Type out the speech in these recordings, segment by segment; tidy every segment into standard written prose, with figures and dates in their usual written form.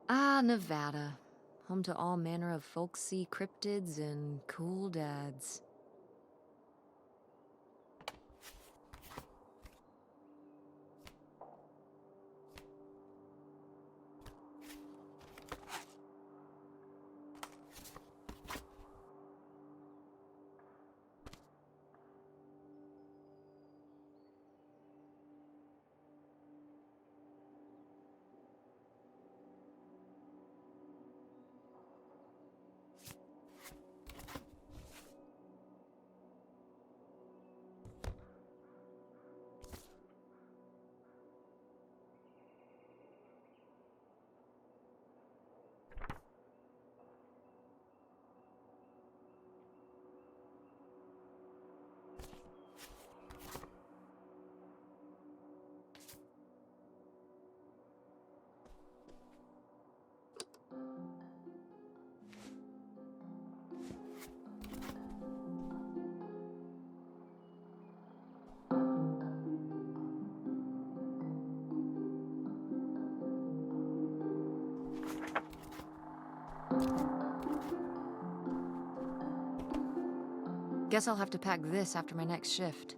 Ah, Nevada. Home to all manner of folksy cryptids and cool dads. Guess I'll have to pack this after my next shift.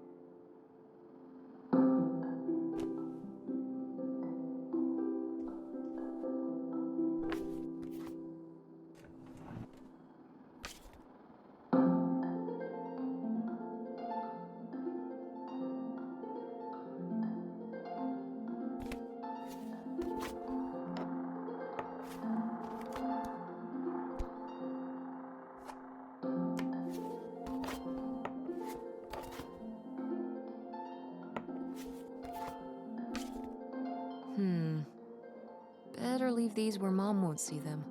Better leave these where Mom won't see them.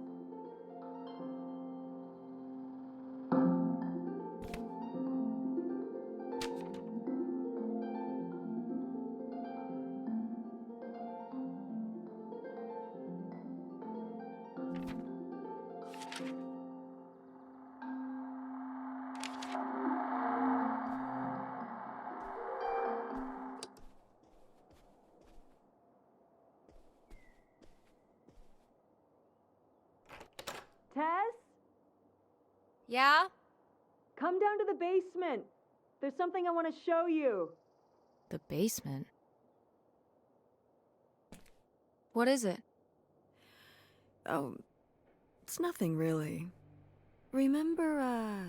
Tess? Yeah? Come down to the basement. There's something I want to show you. The basement? What is it? Oh, it's nothing really. Remember,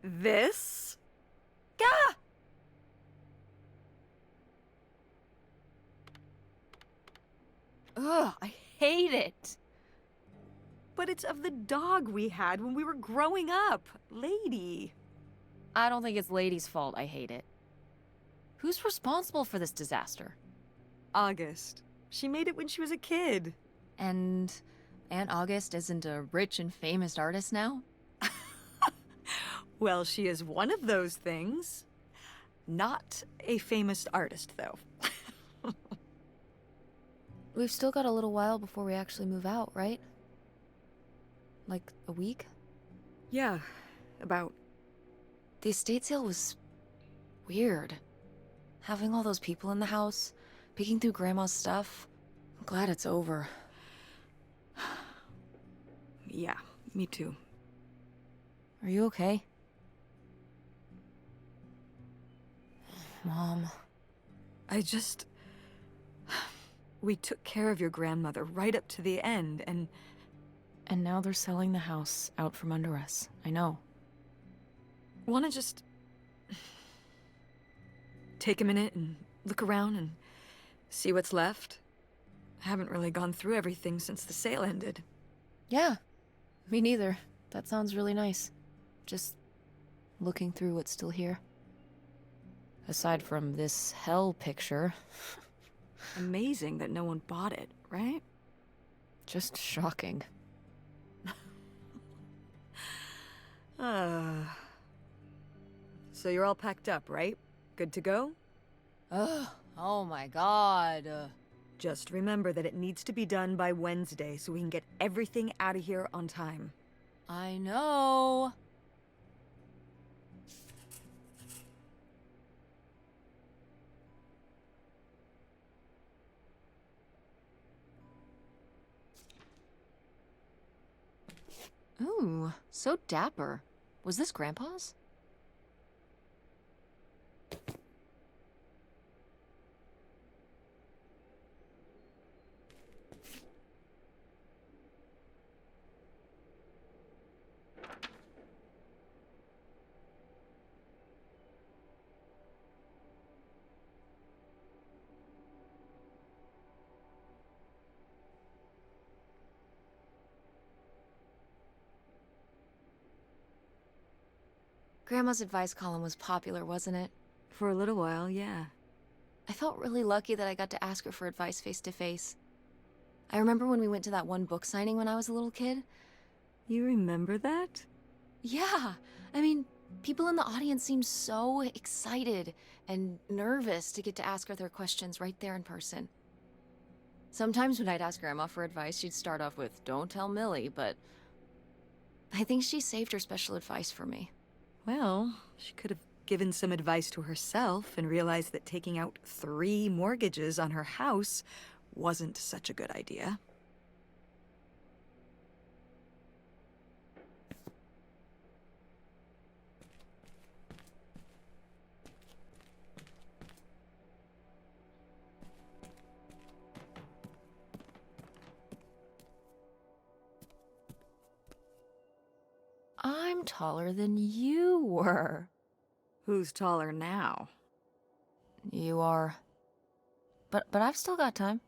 this? Gah! Ugh, I hate it. But it's of the dog we had when we were growing up. Lady. I don't think it's Lady's fault I hate it. Who's responsible for this disaster? August. She made it when she was a kid. And Aunt August isn't a rich and famous artist now? Well, she is one of those things. Not a famous artist, though. We've still got a little while before we actually move out, right? Like a week? Yeah, about. The estate sale was weird. Having all those people in the house, peeking through Grandma's stuff. I'm glad it's over. Yeah, me too. Are you okay? Mom. We took care of your grandmother right up to the end, and now they're selling the house out from under us. I know. wanna just take a minute and look around and see what's left. I haven't really gone through everything since the sale ended. Yeah, me neither. That sounds really nice. Just looking through what's still here. Aside from this hell picture. Amazing that no one bought it, right? Just shocking. So you're all packed up, right? Good to go? Ugh, oh my god. Just remember that it needs to be done by Wednesday so we can get everything out of here on time. I know. Ooh, so dapper. Was this Grandpa's? Grandma's advice column was popular, wasn't it? For a little while, yeah. I felt really lucky that I got to ask her for advice face to face. I remember when we went to that one book signing when I was a little kid. You remember that? Yeah, I mean, people in the audience seemed so excited and nervous to get to ask her their questions right there in person. Sometimes when I'd ask Grandma for advice, she'd start off with, "Don't tell Millie," but I think she saved her special advice for me. Well, she could have given some advice to herself and realized that taking out 3 mortgages on her house wasn't such a good idea. I'm taller than you were. Who's taller now? You are. But I've still got time.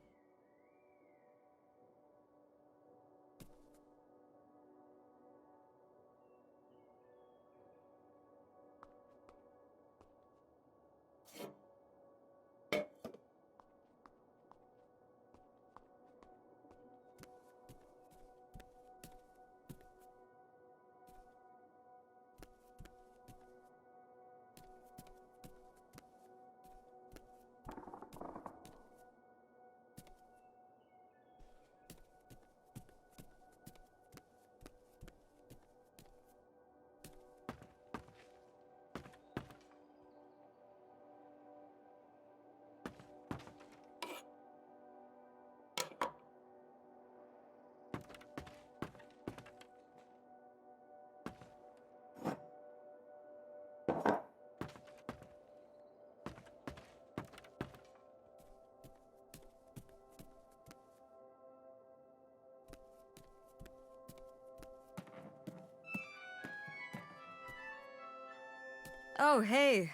Oh, hey.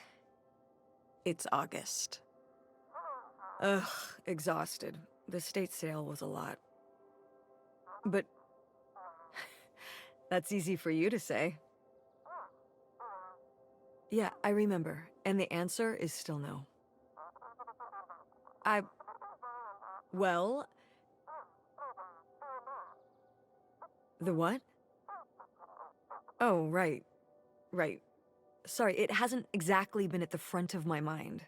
It's August. Ugh, exhausted. The state sale was a lot. But that's easy for you to say. Yeah, I remember. And the answer is still no. Well... The what? Oh, right. Right. Sorry, it hasn't exactly been at the front of my mind.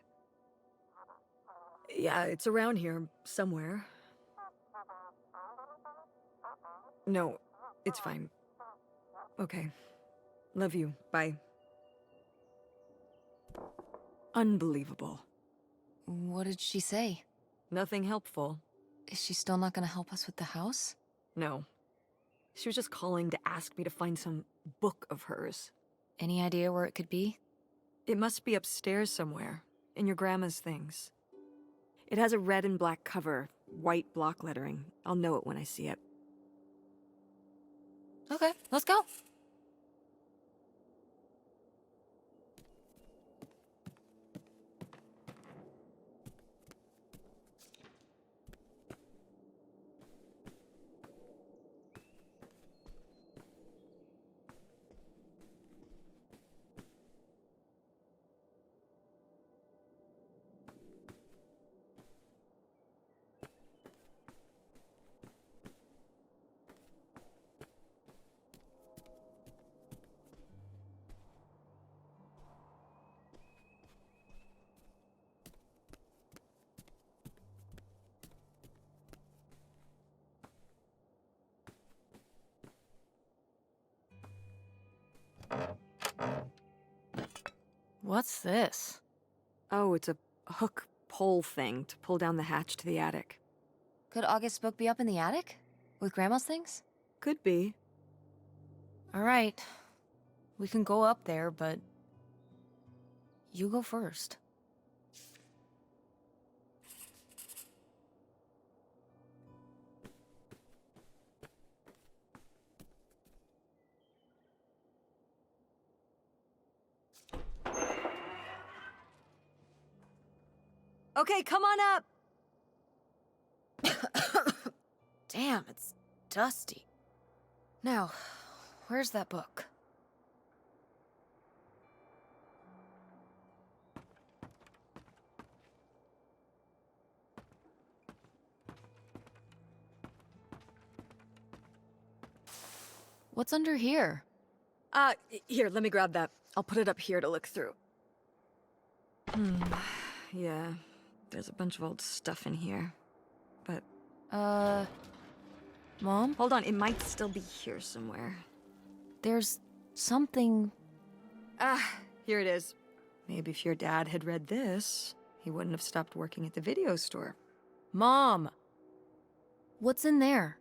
Yeah, it's around here, somewhere. No, it's fine. Okay. Love you. Bye. Unbelievable. What did she say? Nothing helpful. Is she still not gonna help us with the house? No. She was just calling to ask me to find some book of hers. Any idea where it could be? It must be upstairs somewhere, in your grandma's things. It has a red and black cover, white block lettering. I'll know it when I see it. Okay, let's go. What's this? Oh, it's a hook pole thing to pull down the hatch to the attic. Could August's book be up in the attic? With Grandma's things? Could be. All right. We can go up there, but you go first. Okay, come on up! Damn, it's dusty. Now, where's that book? What's under here? Here, let me grab that. I'll put it up here to look through. Yeah, there's a bunch of old stuff in here. But... Mom? hold on, it might still be here somewhere. There's something... Here it is. Maybe if your dad had read this, he wouldn't have stopped working at the video store. Mom! What's in there?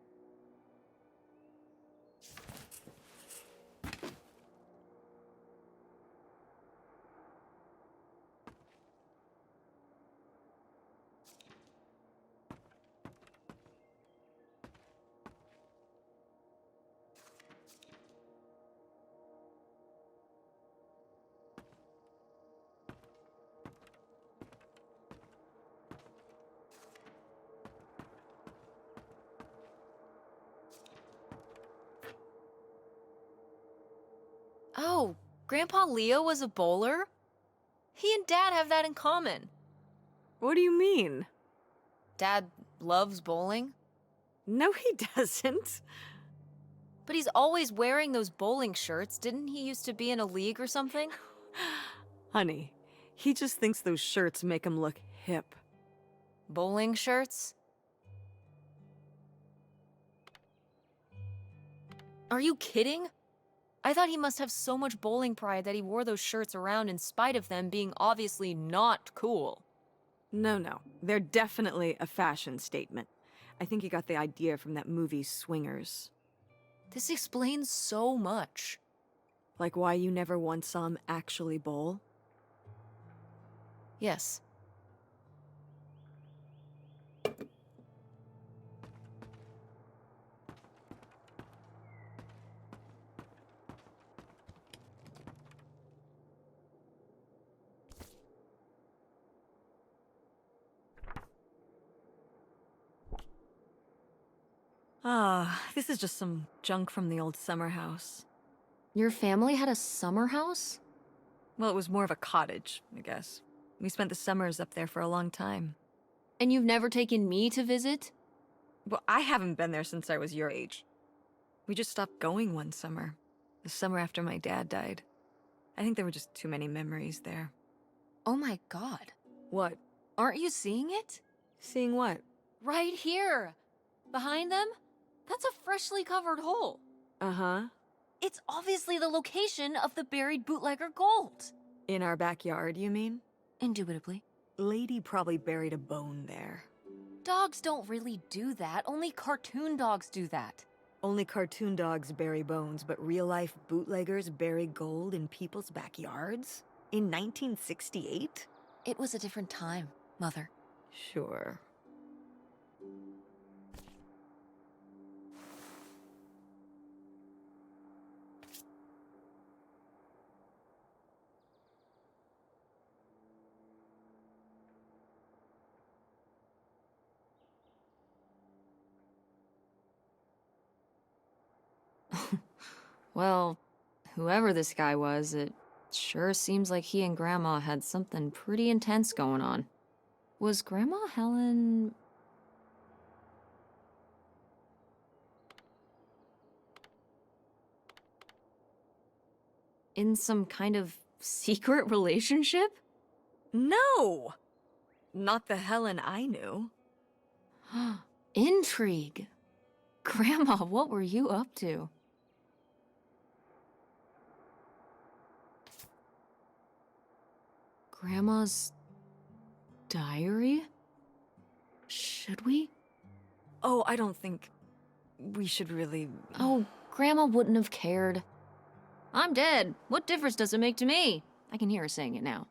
Oh, Grandpa Leo was a bowler? He and Dad have that in common. What do you mean? Dad loves bowling, No, he doesn't. but he's always wearing those bowling shirts. Didn't he used to be in a league or something? Honey, he just thinks those shirts make him look hip. Bowling shirts? Are you kidding? I thought he must have so much bowling pride that he wore those shirts around in spite of them being obviously not cool. No, they're definitely a fashion statement. I think he got the idea from that movie Swingers. This explains so much. Like why you never once saw him actually bowl? Yes. This is just some junk from the old summer house. Your family had a summer house? Well, it was more of a cottage, I guess. We spent the summers up there for a long time. And you've never taken me to visit? Well, I haven't been there since I was your age. We just stopped going one summer. The summer after my dad died. I think there were just too many memories there. Oh my god. What? Aren't you seeing it? Seeing what? Right here! Behind them? That's a freshly covered hole. Uh-huh. It's obviously the location of the buried bootlegger gold. In our backyard, you mean? Indubitably. Lady probably buried a bone there. Dogs don't really do that. Only cartoon dogs do that. Only cartoon dogs bury bones, but real-life bootleggers bury gold in people's backyards? In 1968? It was a different time, Mother. Sure. Well, whoever this guy was, it sure seems like he and Grandma had something pretty intense going on. Was Grandma Helen... in some kind of secret relationship? No! Not the Helen I knew. Intrigue. Grandma, what were you up to? Grandma's diary? Should we? Oh, I don't think we should really... Oh, Grandma wouldn't have cared. I'm dead. What difference does it make to me? I can hear her saying it now.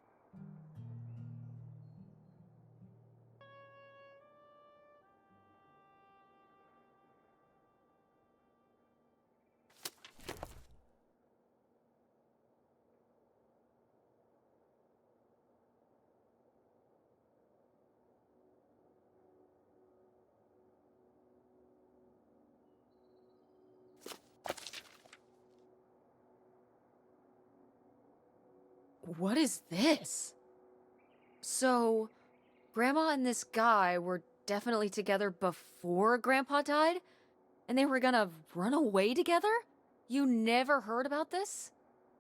What is this? So, Grandma and this guy were definitely together before Grandpa died? And they were gonna run away together? You never heard about this?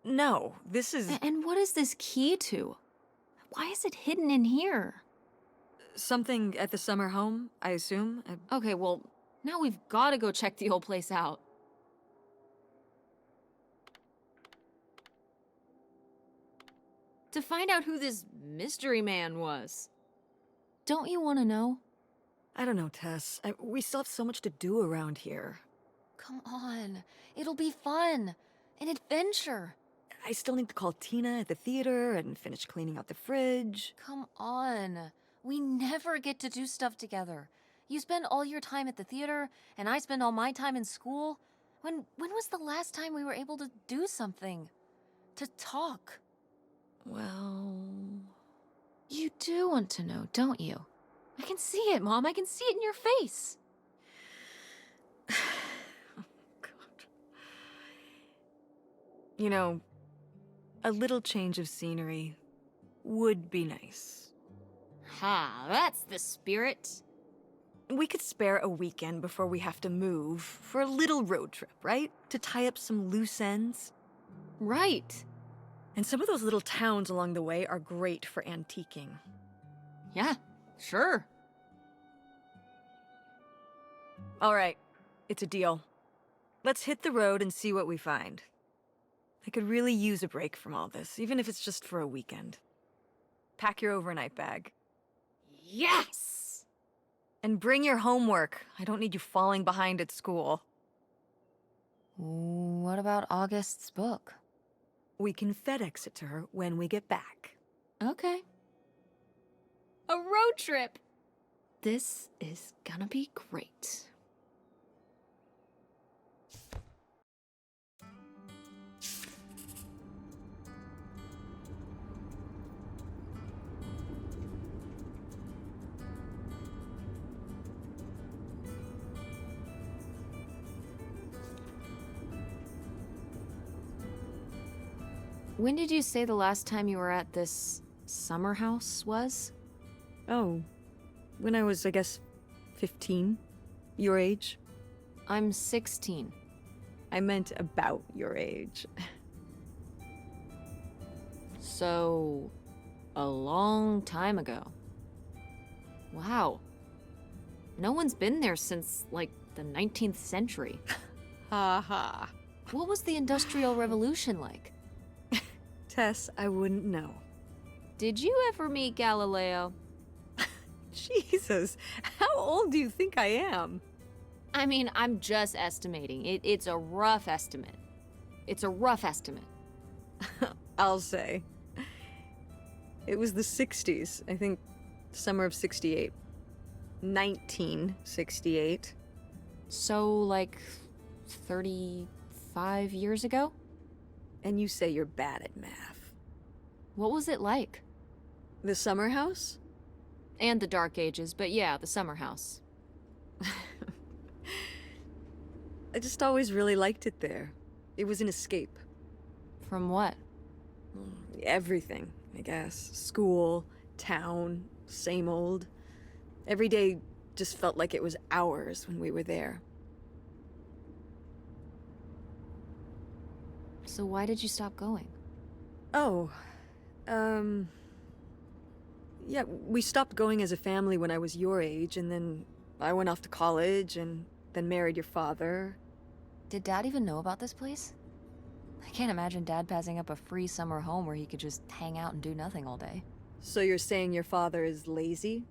No, this is And what is this key to? Why is it hidden in here? something at the summer home, I assume. Okay, well, now we've gotta go check the old place out. To find out who this mystery man was. Don't you want to know? I don't know, Tess. We still have so much to do around here. Come on. It'll be fun. An adventure. I still need to call Tina at the theater and finish cleaning out the fridge. Come on. We never get to do stuff together. You spend all your time at the theater, and I spend all my time in school. When was the last time we were able to do something? To talk? Well... You do want to know, don't you? I can see it, Mom. I can see it in your face. Oh, God. You know, a little change of scenery would be nice. Ha, that's the spirit. We could spare a weekend before we have to move for a little road trip, right? To tie up some loose ends. Right. And some of those little towns along the way are great for antiquing. Yeah, sure. All right, it's a deal. Let's hit the road and see what we find. I could really use a break from all this, even if it's just for a weekend. Pack your overnight bag. Yes! And bring your homework. I don't need you falling behind at school. What about August's book? We can FedEx it to her when we get back. Okay. A road trip! This is gonna be great. When did you say the last time you were at this summer house was? Oh, when I was, I guess, 15. Your age? I'm 16. I meant about your age. So, a long time ago. Wow. No one's been there since, like, the 19th century. Ha ha. What was the Industrial Revolution like? Tess, I wouldn't know. Did you ever meet Galileo? Jesus, how old do you think I am? I mean, I'm just estimating. It's a rough estimate. It's a rough estimate. I'll say. It was the 60s, I think summer of 68. 1968. So, like, 35 years ago? And you say you're bad at math. What was it like? The summer house? And the Dark Ages, but yeah, the summer house. I just always really liked it there. It was an escape. From what? Everything, I guess. School, town, same old. Every day just felt like it was hours when we were there. So why did you stop going? Oh, yeah, we stopped going as a family when I was your age, and then I went off to college, and then married your father. Did Dad even know about this place? I can't imagine Dad passing up a free summer home where he could just hang out and do nothing all day. So you're saying your father is lazy?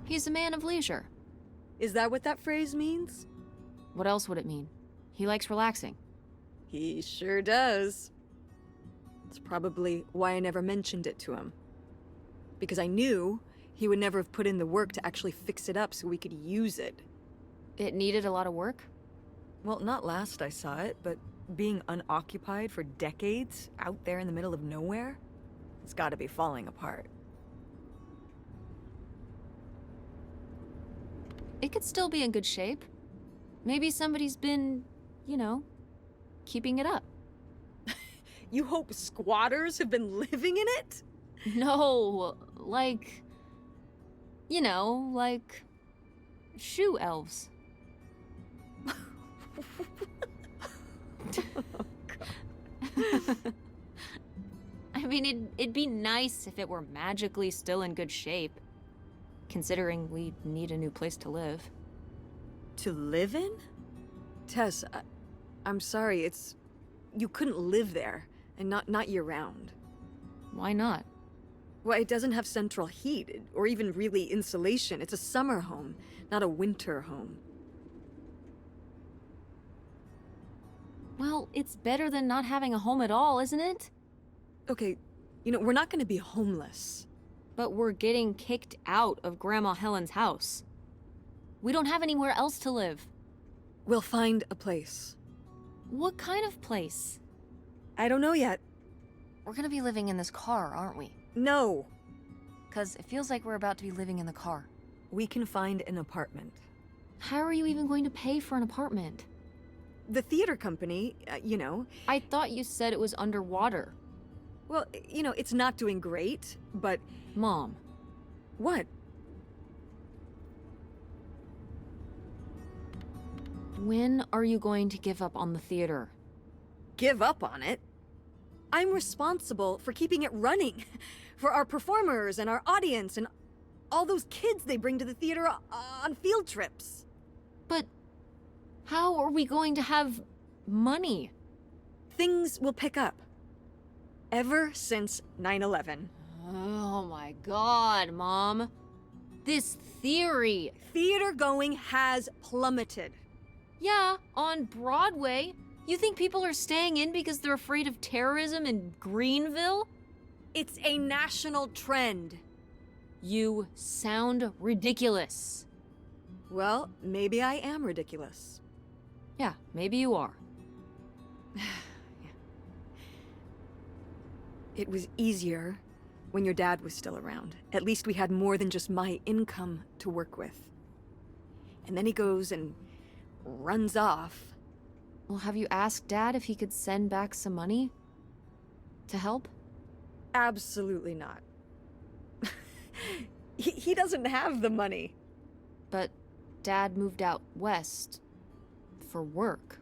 He's a man of leisure. Is that what that phrase means? What else would it mean? He likes relaxing. He sure does. It's probably why I never mentioned it to him. Because I knew he would never have put in the work to actually fix it up so we could use it. It needed a lot of work? Well, not last I saw it, but being unoccupied for decades out there in the middle of nowhere, it's gotta be falling apart. It could still be in good shape. Maybe somebody's been, you know, keeping it up. You hope squatters have been living in it? No, like... You know, like... shoe elves. I mean, it'd be nice if it were magically still in good shape. Considering we need a new place to live. To live in? Tess, I'm sorry, it's... You couldn't live there, and not year-round. Why not? Well, it doesn't have central heat, or even really insulation. It's a summer home, not a winter home. Well, it's better than not having a home at all, isn't it? Okay, you know, we're not gonna be homeless. But we're getting kicked out of Grandma Helen's house. We don't have anywhere else to live. We'll find a place. What kind of place? I don't know yet. We're gonna be living in this car, aren't we? No. 'Cause it feels like we're about to be living in the car. We can find an apartment. How are you even going to pay for an apartment? The theater company, you know. I thought you said it was underwater. Well, you know, it's not doing great, but... Mom. What? When are you going to give up on the theater? Give up on it? I'm responsible for keeping it running. For our performers and our audience and all those kids they bring to the theater on field trips. But how are we going to have money? Things will pick up. Ever since 9/11. Oh my god, Mom. This theory. Theater going has plummeted. Yeah, on Broadway. You think people are staying in because they're afraid of terrorism in Greenville? It's a national trend. You sound ridiculous. Well, maybe I am ridiculous. Yeah, maybe you are. It was easier when your dad was still around. At least we had more than just my income to work with. And then he goes and runs off. Well, have you asked Dad if he could send back some money? To help? Absolutely not. He doesn't have the money. But Dad moved out west for work.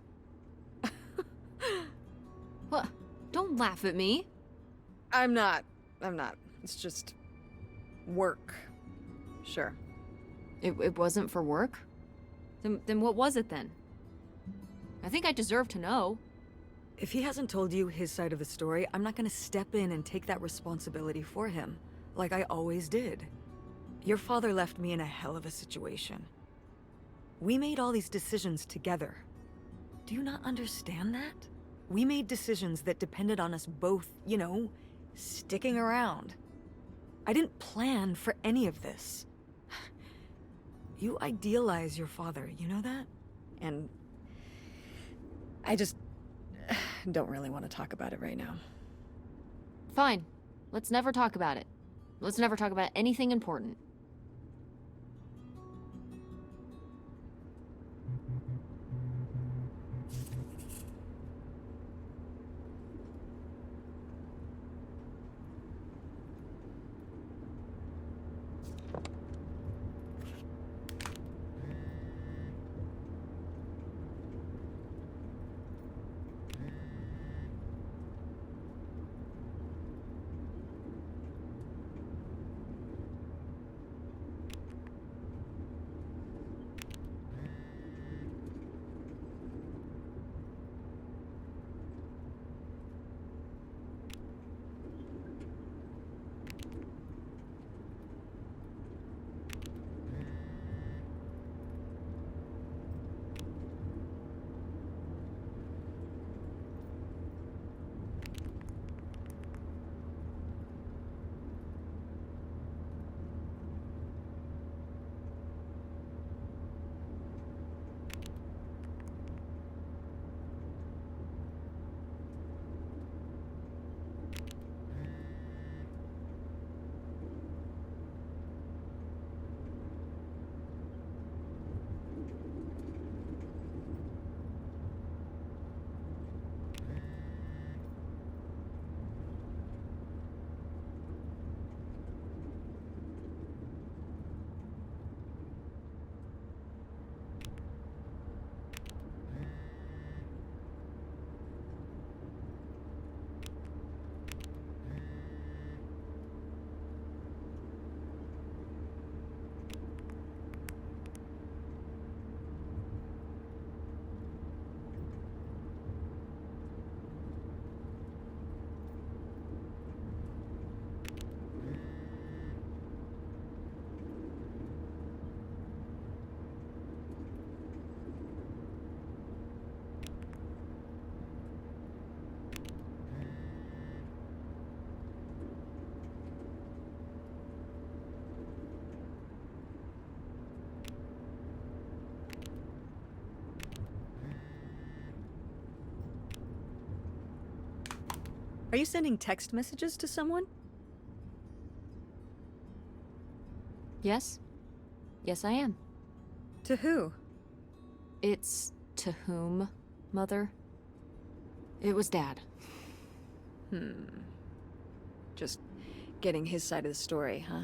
What? Don't laugh at me. I'm not. It's just... work. Sure. It wasn't for work? Then what was it then? I think I deserve to know. If he hasn't told you his side of the story, I'm not gonna step in and take that responsibility for him, like I always did. Your father left me in a hell of a situation. We made all these decisions together. Do you not understand that? We made decisions that depended on us both, you know, sticking around. I didn't plan for any of this. You idealize your father, you know that? And I just don't really want to talk about it right now. Fine. Let's never talk about it. Let's never talk about anything important. Are you sending text messages to someone? Yes? Yes, I am. To who? It's to whom, Mother? It was Dad. Just getting his side of the story, huh?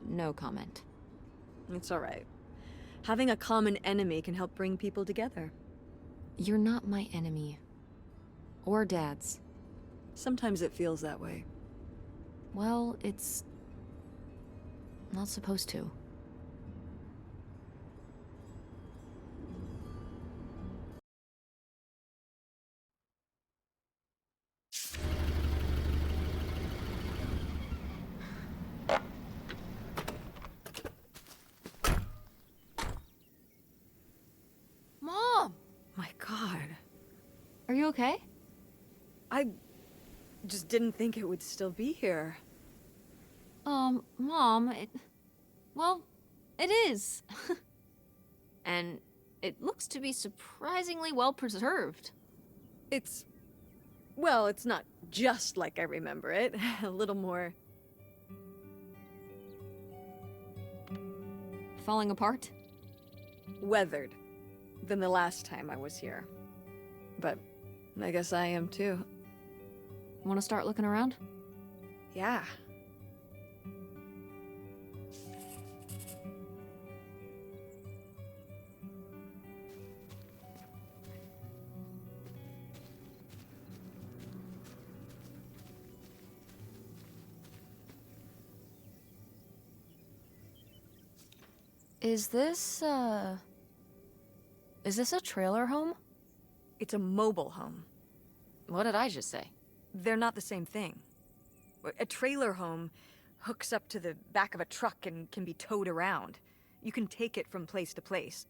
No comment. It's all right. Having a common enemy can help bring people together. You're not my enemy. Or Dad's. Sometimes it feels that way. Well, it's not supposed to. Mom! My God. Are you okay? I just didn't think it would still be here. Mom, well, it is. And it looks to be surprisingly well preserved. Well, it's not just like I remember it. A little more... Falling apart? weathered than the last time I was here. But I guess I am too. Want to start looking around? Yeah. Is this a trailer home? It's a mobile home. What did I just say? They're not the same thing. A trailer home hooks up to the back of a truck and can be towed around. You can take it from place to place.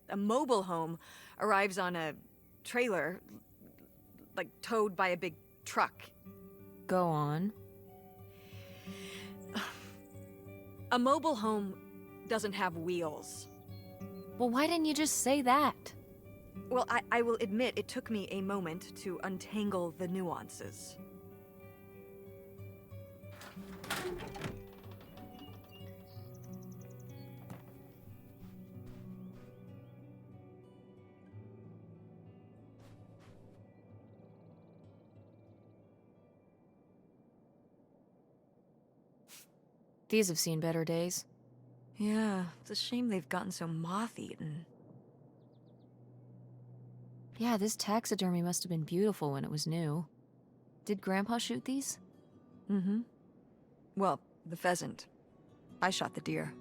A mobile home arrives on a trailer, like towed by a big truck. Go on. A mobile home doesn't have wheels. Well, why didn't you just say that? Well, I will admit it took me a moment to untangle the nuances. These have seen better days. Yeah, it's a shame they've gotten so moth-eaten. Yeah, this taxidermy must have been beautiful when it was new. Did Grandpa shoot these? Mm-hmm. Well, the pheasant. I shot the deer.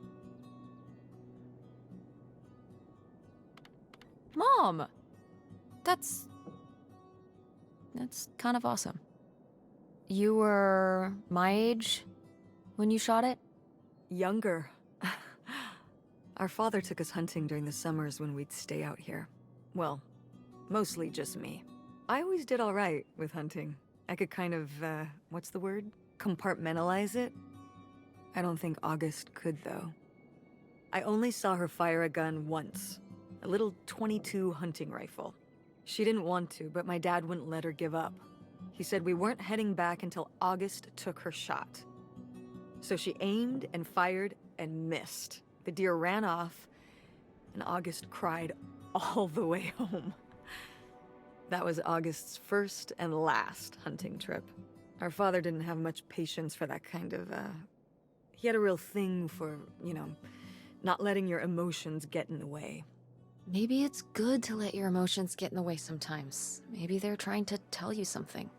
Mom! That's kind of awesome. You were my age when you shot it? Younger. Our father took us hunting during the summers when we'd stay out here. Well, mostly just me. I always did all right with hunting. I could kind of, what's the word? Compartmentalize it? I don't think August could, though. I only saw her fire a gun once. A little .22 hunting rifle. She didn't want to, but my dad wouldn't let her give up. He said we weren't heading back until August took her shot. So she aimed and fired and missed. The deer ran off, and August cried all the way home. That was August's first and last hunting trip. Our father didn't have much patience for that kind of, he had a real thing for, not letting your emotions get in the way. Maybe it's good to let your emotions get in the way sometimes. Maybe they're trying to tell you something.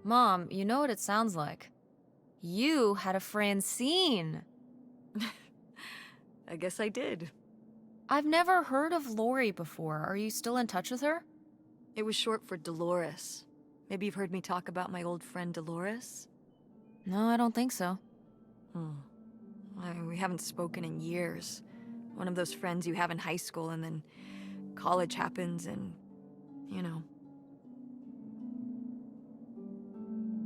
Mom, you know what it sounds like. You had a Francine. I guess I did. I've never heard of Lori before. Are you still in touch with her? It was short for Dolores. Maybe you've heard me talk about my old friend Dolores? No, I don't think so. We haven't spoken in years. One of those friends you have in high school and then college happens and, you know.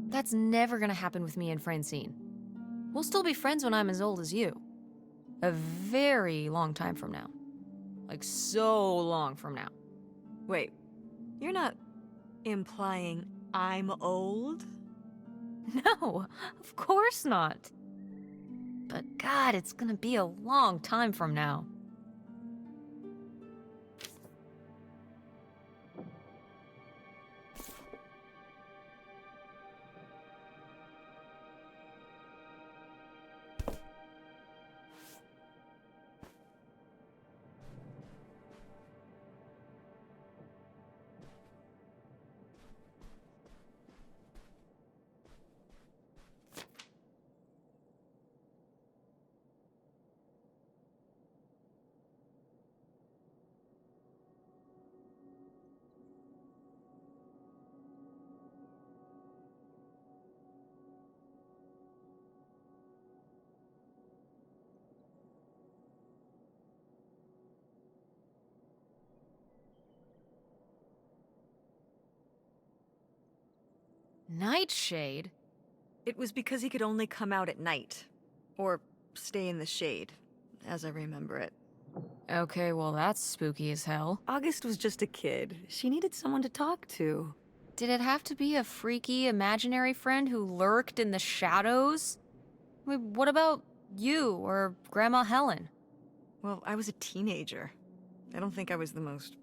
That's never gonna happen with me and Francine. We'll still be friends when I'm as old as you. A very long time from now. Like, so long from now. Wait, you're not implying I'm old? No, of course not. But God, it's gonna be a long time from now. Nightshade? It was because he could only come out at night. Or stay in the shade, as I remember it. Okay, well that's spooky as hell. August was just a kid. She needed someone to talk to. Did it have to be a freaky, imaginary friend who lurked in the shadows? I mean, what about you or Grandma Helen? Well, I was a teenager. I don't think I was the most,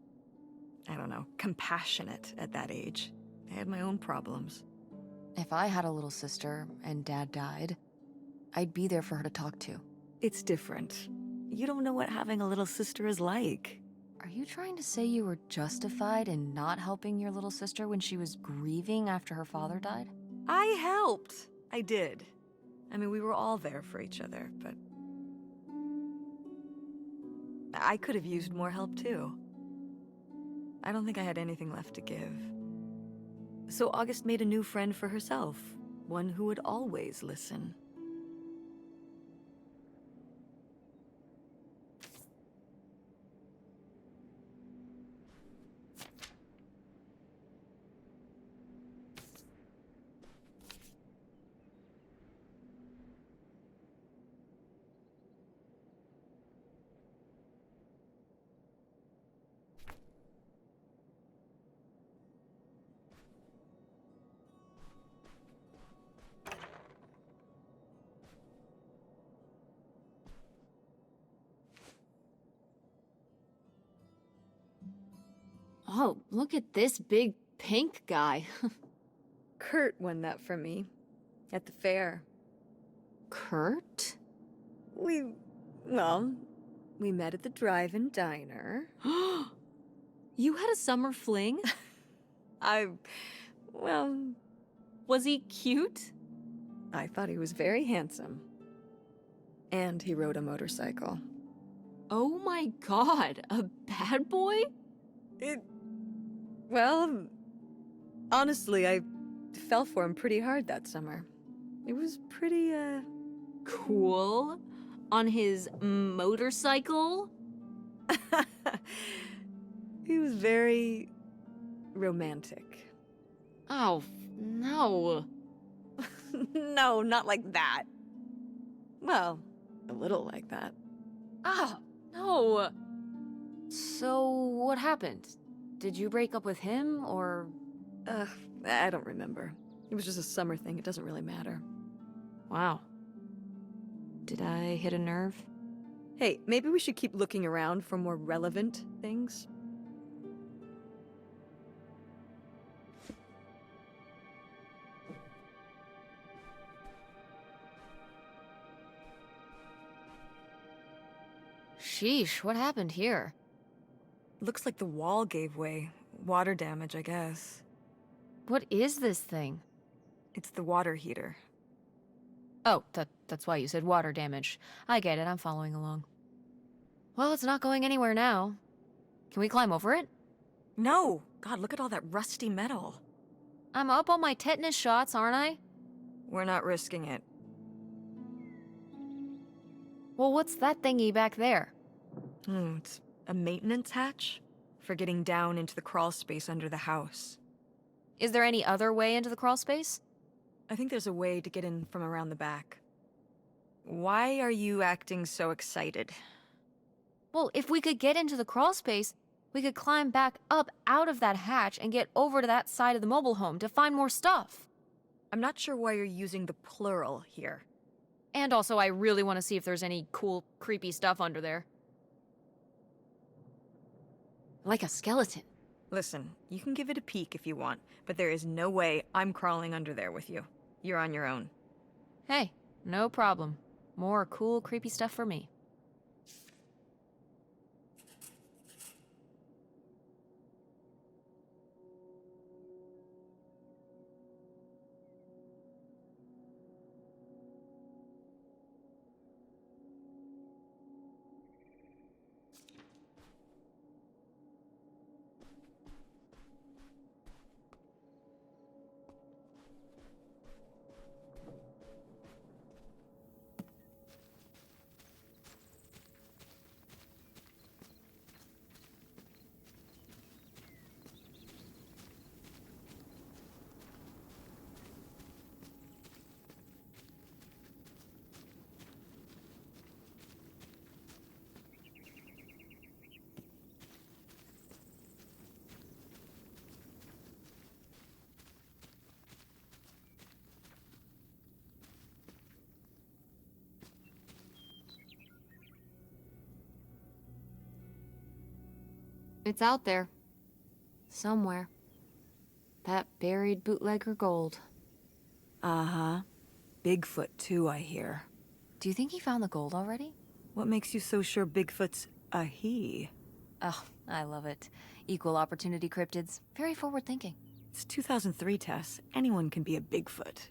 I don't know, compassionate at that age. I had my own problems. If I had a little sister and Dad died, I'd be there for her to talk to. It's different. You don't know what having a little sister is like. Are you trying to say you were justified in not helping your little sister when she was grieving after her father died? I helped. I did. I mean, we were all there for each other, but I could have used more help too. I don't think I had anything left to give. So August made a new friend for herself, one who would always listen. Oh, look at this big pink guy. Kurt won that from me at the fair. Kurt? We met at the drive-in diner. You had a summer fling? Well, Was he cute? I thought he was very handsome. And he rode a motorcycle. Oh my God, a bad boy? Well, honestly, I fell for him pretty hard that summer. It was pretty, Cool. On his motorcycle? He was very romantic. Oh, no. No, not like that. Well, a little like that. Oh, no. So, what happened? Did you break up with him, or... I don't remember. It was just a summer thing. It doesn't really matter. Wow. Did I hit a nerve? Hey, maybe we should keep looking around for more relevant things. Sheesh, what happened here? Looks like the wall gave way. Water damage, I guess. What is this thing? It's the water heater. Oh, that's why you said water damage. I get it, I'm following along. Well, it's not going anywhere now. Can we climb over it? No! God, look at all that rusty metal. I'm up on my tetanus shots, aren't I? We're not risking it. Well, what's that thingy back there? It's a maintenance hatch for getting down into the crawl space under the house. Is there any other way into the crawl space? I think there's a way to get in from around the back. Why are you acting so excited? Well, if we could get into the crawl space, we could climb back up out of that hatch and get over to that side of the mobile home to find more stuff. I'm not sure why you're using the plural here. And also, I really want to see if there's any cool, creepy stuff under there. Like a skeleton. Listen, you can give it a peek if you want, but there is no way I'm crawling under there with you. You're on your own. Hey, no problem. More cool, creepy stuff for me. It's out there. Somewhere. That buried bootlegger gold. Uh-huh. Bigfoot, too, I hear. Do you think he found the gold already? What makes you so sure Bigfoot's a he? Oh, I love it. Equal opportunity cryptids. Very forward thinking. It's 2003, Tess. Anyone can be a Bigfoot.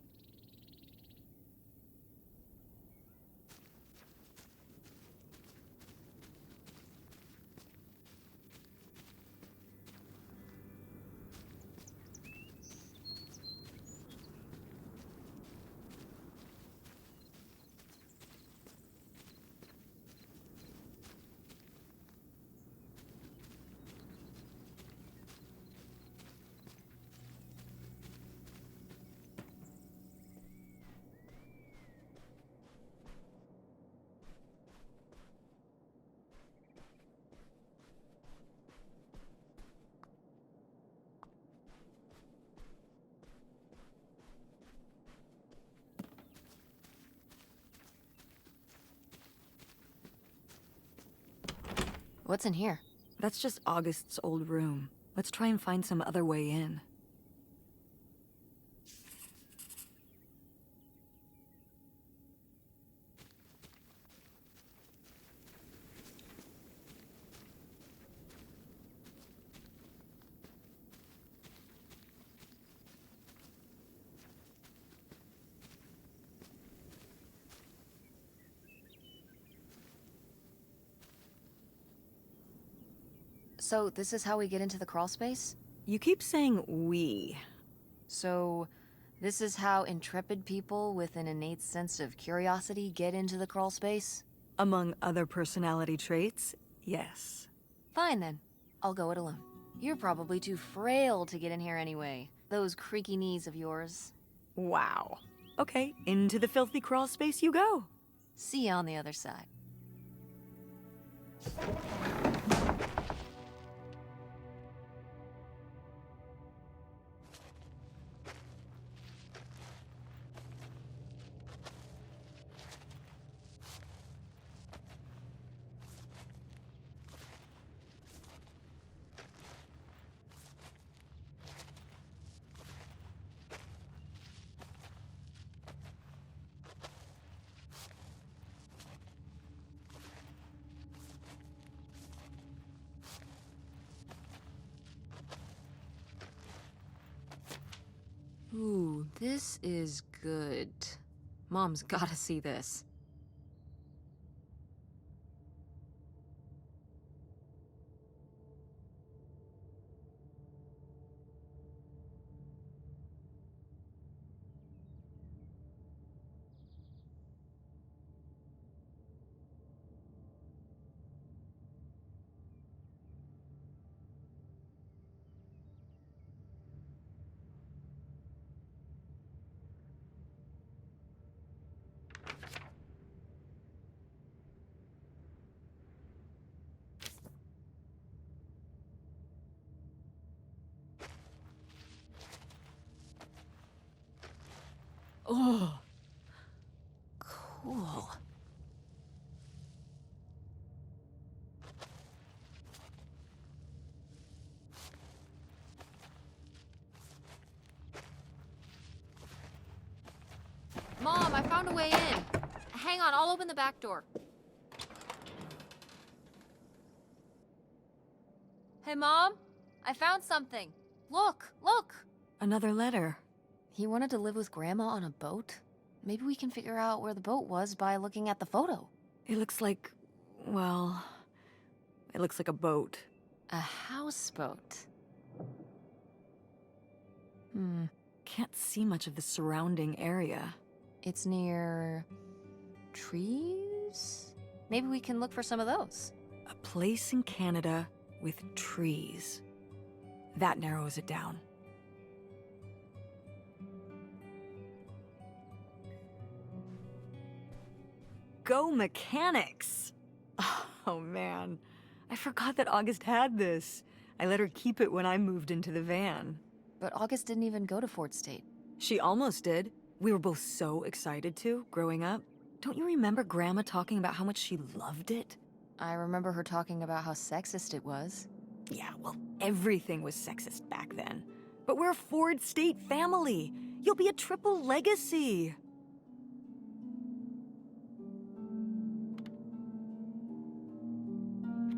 What's in here? That's just August's old room. Let's try and find some other way in. So, this is how we get into the crawl space? You keep saying we. So, this is how intrepid people with an innate sense of curiosity get into the crawl space? Among other personality traits, yes. Fine then. I'll go it alone. You're probably too frail to get in here anyway. Those creaky knees of yours. Wow. Okay, into the filthy crawl space you go. See you on the other side. Ooh, this is good. Mom's gotta see this. Oh, cool. Mom, I found a way in. Hang on, I'll open the back door. Hey, Mom, I found something. Look, look. Another letter. He wanted to live with Grandma on a boat? Maybe we can figure out where the boat was by looking at the photo. It looks like, well, it looks like a boat. A houseboat. Can't see much of the surrounding area. It's near trees? Maybe we can look for some of those. A place in Canada with trees. That narrows it down. Go mechanics! Oh man, I forgot that August had this. I let her keep it when I moved into the van. But August didn't even go to Fort State. She almost did. We were both so excited to, growing up. Don't you remember Grandma talking about how much she loved it? I remember her talking about how sexist it was. Yeah, well, everything was sexist back then. But we're a Ford State family. You'll be a triple legacy.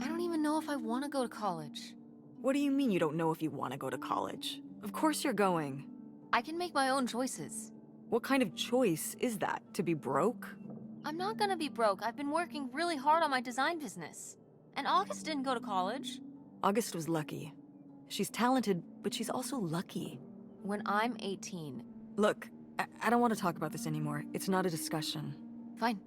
I don't even know if I want to go to college. What do you mean you don't know if you want to go to college? Of course you're going. I can make my own choices. What kind of choice is that? To be broke? I'm not gonna be broke. I've been working really hard on my design business. And August didn't go to college. August was lucky. She's talented, but she's also lucky. When I'm 18. Look, I don't want to talk about this anymore. It's not a discussion. Fine.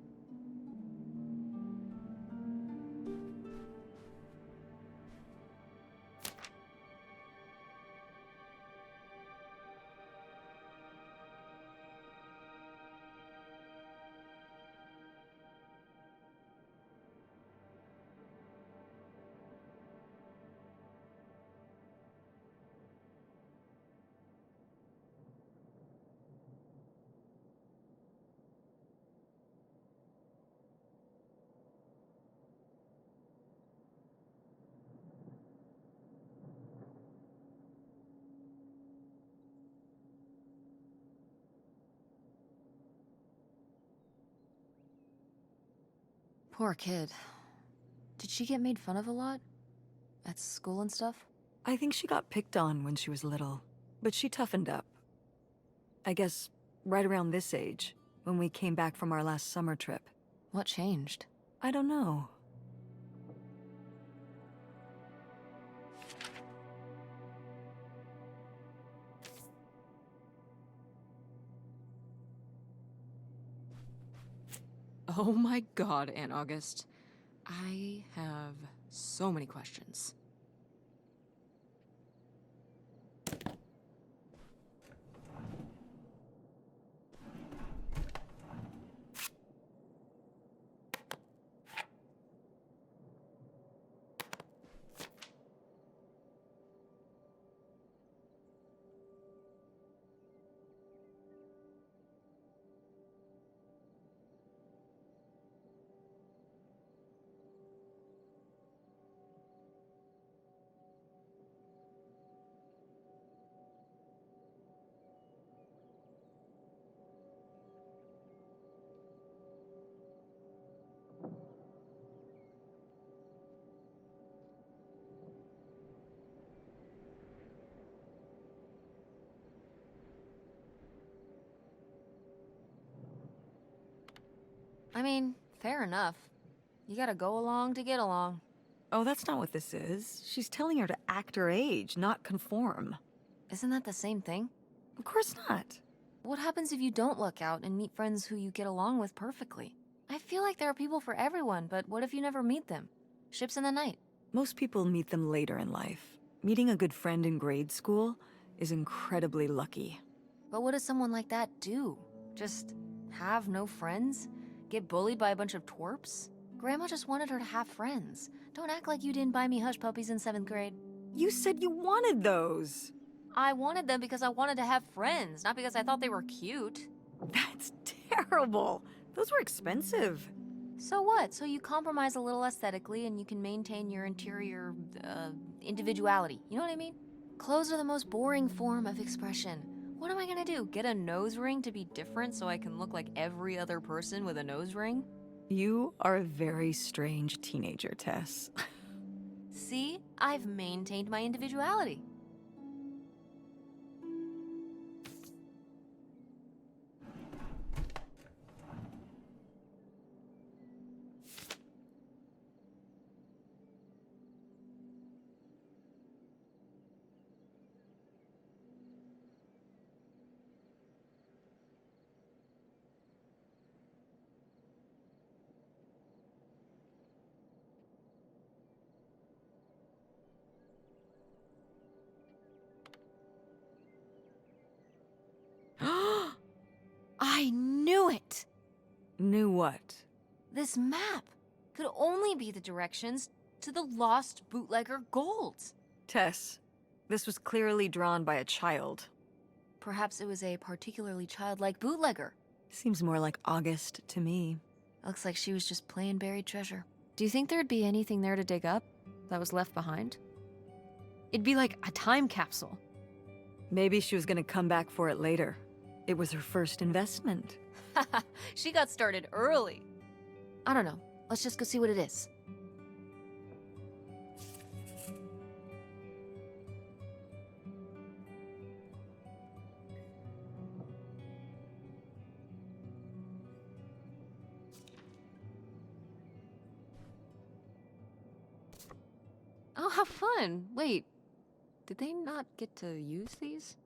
Poor kid. Did she get made fun of a lot? At school and stuff? I think she got picked on when she was little, but she toughened up. I guess right around this age, when we came back from our last summer trip. What changed? I don't know. Oh my god, Aunt August. I have so many questions. I mean, fair enough. You gotta go along to get along. Oh, that's not what this is. She's telling her to act her age, not conform. Isn't that the same thing? Of course not. What happens if you don't look out and meet friends who you get along with perfectly? I feel like there are people for everyone, but what if you never meet them? Ships in the night. Most people meet them later in life. Meeting a good friend in grade school is incredibly lucky. But what does someone like that do? Just have no friends? Get bullied by a bunch of twerps? Grandma just wanted her to have friends. Don't act like you didn't buy me hush puppies in 7th grade. You said you wanted those. I wanted them because I wanted to have friends, not because I thought they were cute. That's terrible. Those were expensive. So what? So you compromise a little aesthetically and you can maintain your interior, individuality. You know what I mean? Clothes are the most boring form of expression. What am I gonna do? Get a nose ring to be different so I can look like every other person with a nose ring? You are a very strange teenager, Tess. See? I've maintained my individuality. I knew it! Knew what? This map could only be the directions to the lost bootlegger golds. Tess, this was clearly drawn by a child. Perhaps it was a particularly childlike bootlegger. Seems more like August to me. Looks like she was just playing buried treasure. Do you think there'd be anything there to dig up that was left behind? It'd be like a time capsule. Maybe she was gonna come back for it later. It was her first investment. She got started early. I don't know. Let's just go see what it is. Oh, how fun. Wait, did they not get to use these?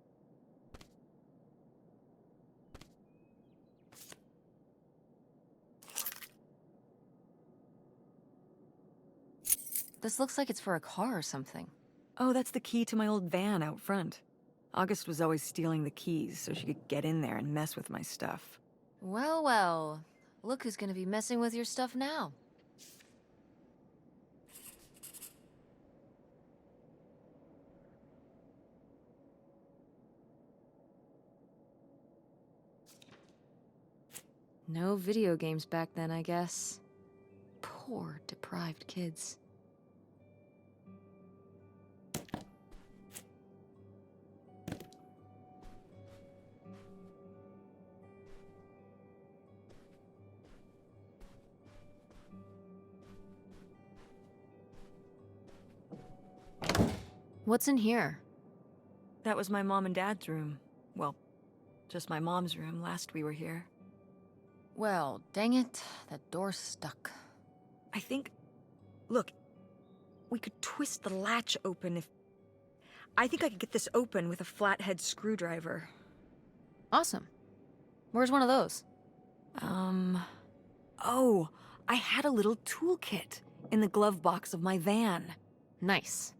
This looks like it's for a car or something. Oh, that's the key to my old van out front. August was always stealing the keys so she could get in there and mess with my stuff. Well, well. Look who's gonna be messing with your stuff now. No video games back then, I guess. Poor, deprived kids. What's in here? That was my mom and dad's room. Well, just my mom's room last we were here. Well, dang it, that door's stuck. I think... Look, we could twist the latch open if... I think I could get this open with a flathead screwdriver. Awesome. Where's one of those? Oh, I had a little toolkit in the glove box of my van. Nice.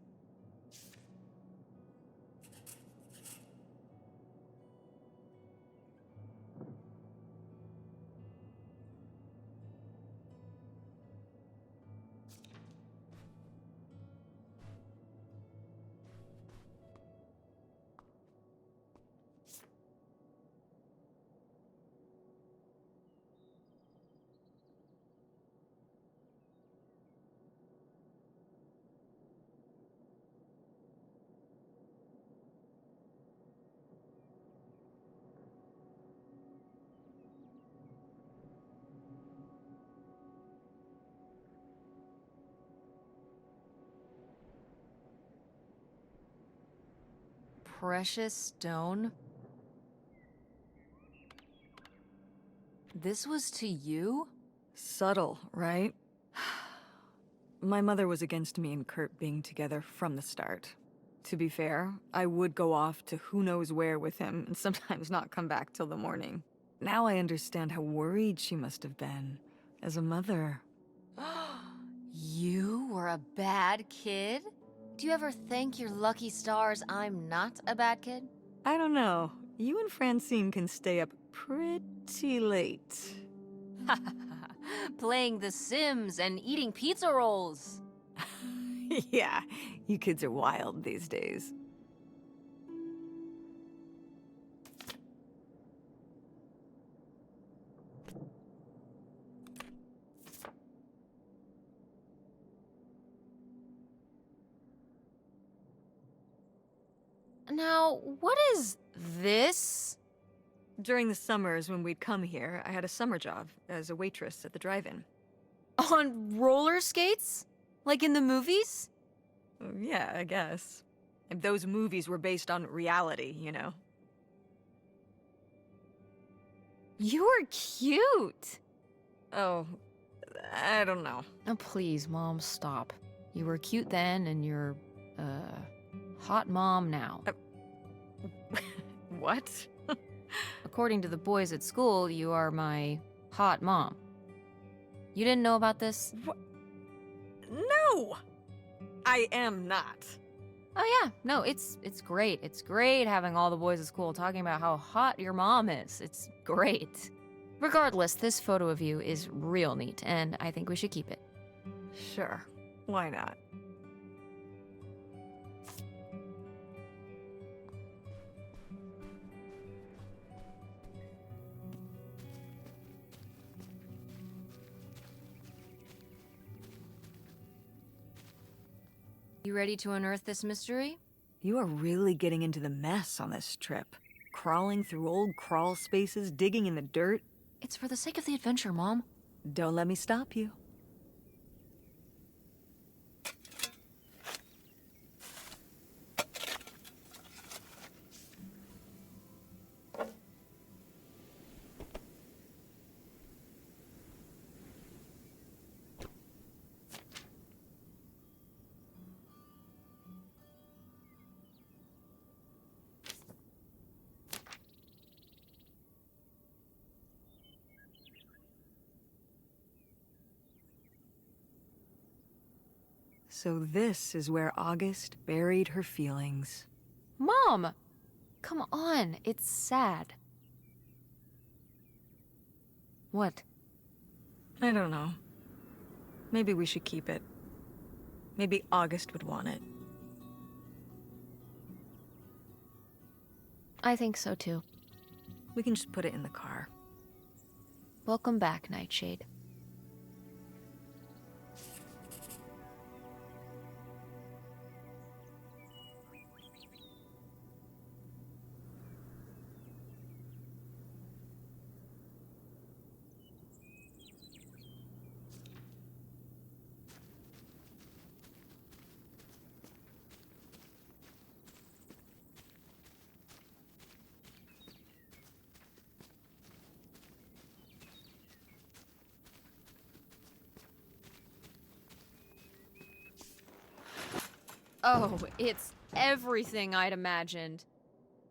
Precious stone? This was to you? Subtle, right? My mother was against me and Kurt being together from the start. To be fair, I would go off to who knows where with him and sometimes not come back till the morning. Now I understand how worried she must have been as a mother. You were a bad kid? Do you ever thank your lucky stars I'm not a bad kid? I don't know. You and Francine can stay up pretty late. Playing The Sims and eating pizza rolls. Yeah, you kids are wild these days. Now, what is this? During the summers when we'd come here, I had a summer job as a waitress at the drive-in. On roller skates? Like in the movies? Yeah, I guess. And those movies were based on reality, you know? You were cute. Oh, I don't know. Oh, please, Mom, stop. You were cute then, and you're, hot mom now. What? According to the boys at school, you are my hot mom. You didn't know about this? What? No! I am not. Oh yeah, no, it's great. It's great having all the boys at school talking about how hot your mom is. It's great. Regardless, this photo of you is real neat, and I think we should keep it. Sure. Why not? You ready to unearth this mystery? You are really getting into the mess on this trip. Crawling through old crawl spaces, digging in the dirt. It's for the sake of the adventure, Mom. Don't let me stop you. So this is where August buried her feelings. Mom! Come on, it's sad. What? I don't know. Maybe we should keep it. Maybe August would want it. I think so too. We can just put it in the car. Welcome back, Nightshade. Oh, it's everything I'd imagined.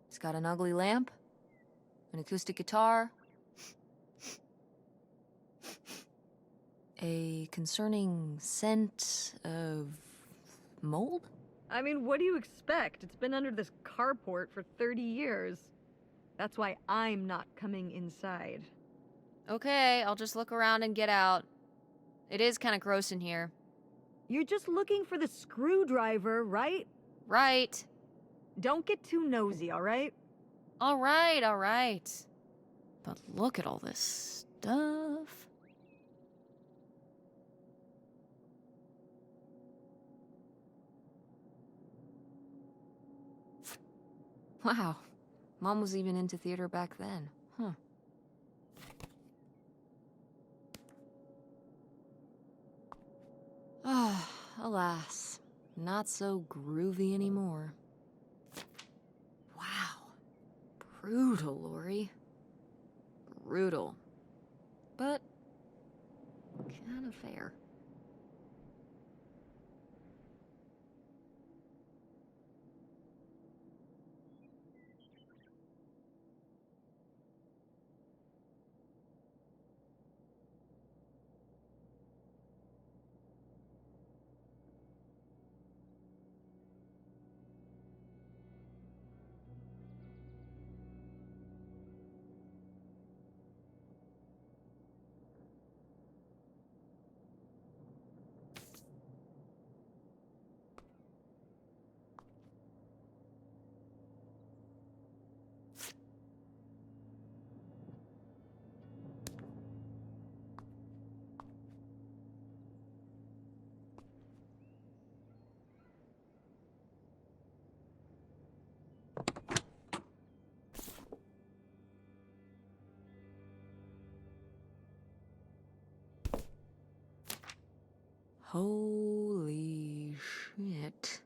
It's got an ugly lamp, an acoustic guitar, a concerning scent of mold? I mean, what do you expect? It's been under this carport for 30 years. That's why I'm not coming inside. Okay, I'll just look around and get out. It is kind of gross in here. You're just looking for the screwdriver, right? Right. Don't get too nosy, all right? All right, all right. But look at all this stuff. Wow. Mom was even into theater back then. Huh. Ah, alas. Not so groovy anymore. Wow. Brutal, Lori. Brutal. But Kind of fair. Holy shit.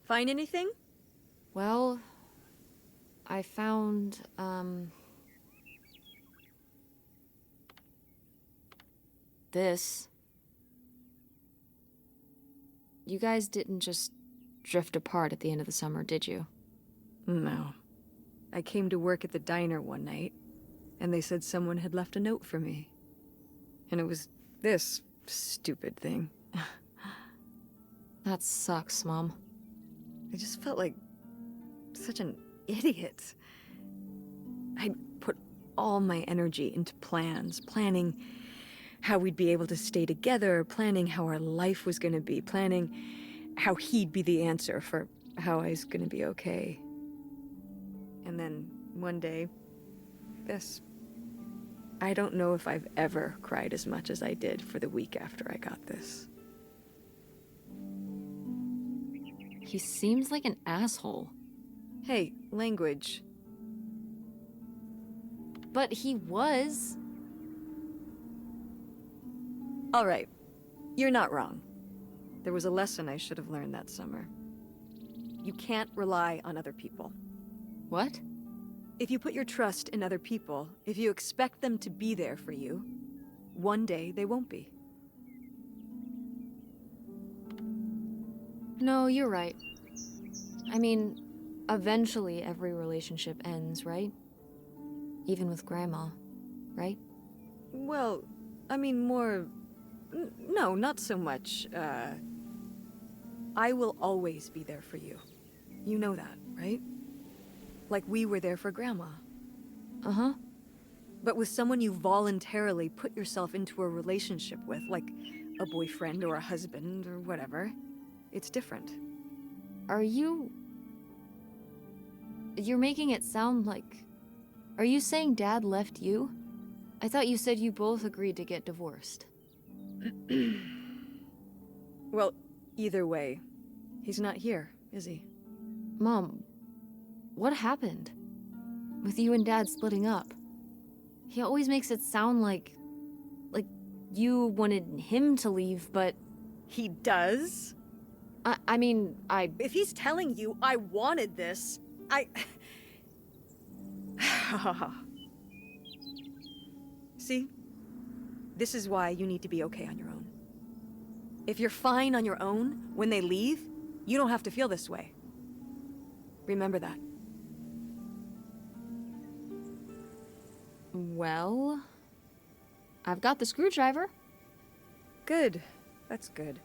Find anything? Well, I found, this. You guys didn't just drift apart at the end of the summer, did you? No. I came to work at the diner one night, and they said someone had left a note for me. And it was this stupid thing. That sucks, Mom. I just felt like such an idiot. I'd put all my energy into plans, planning how we'd be able to stay together, planning how our life was gonna be, planning how he'd be the answer for how I was gonna be okay. And then one day, this. I don't know if I've ever cried as much as I did for the week after I got this. He seems like an asshole. Hey, language. But he was. All right, you're not wrong. There was a lesson I should have learned that summer. You can't rely on other people. What? If you put your trust in other people, if you expect them to be there for you, one day they won't be. No, you're right. I mean, eventually every relationship ends, right? Even with Grandma, right? Well, I mean more... No, not so much. I will always be there for you. You know that, right? Like we were there for Grandma. Uh-huh. But with someone you voluntarily put yourself into a relationship with, like a boyfriend or a husband or whatever, it's different. Are you... You're making it sound like... Are you saying Dad left you? I thought you said you both agreed to get divorced. Well, either way, he's not here, is he? Mom, what happened? With you and Dad splitting up? He always makes it sound like you wanted him to leave, but... He does? I mean, If he's telling you I wanted this, See? This is why you need to be okay on your own. If you're fine on your own, when they leave, you don't have to feel this way. Remember that. Well... I've got the screwdriver. Good. That's good.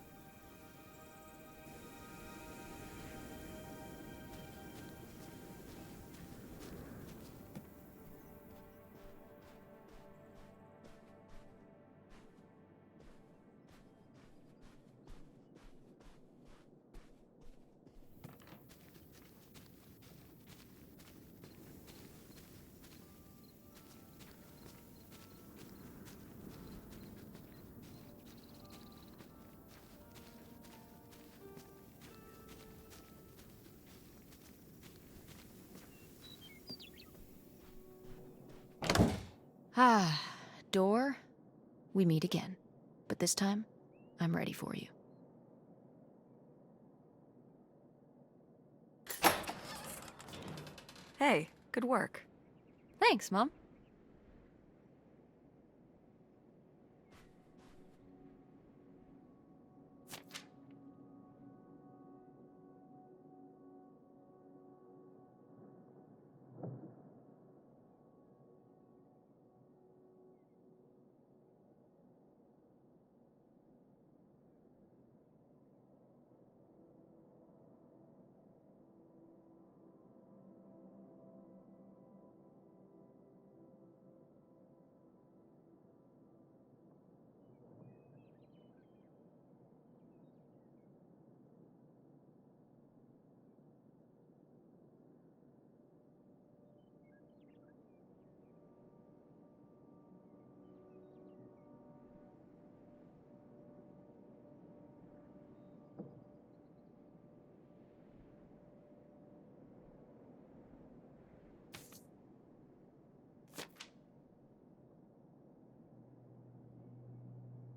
Ah, door, we meet again. But this time, I'm ready for you. Hey, good work. Thanks, Mom.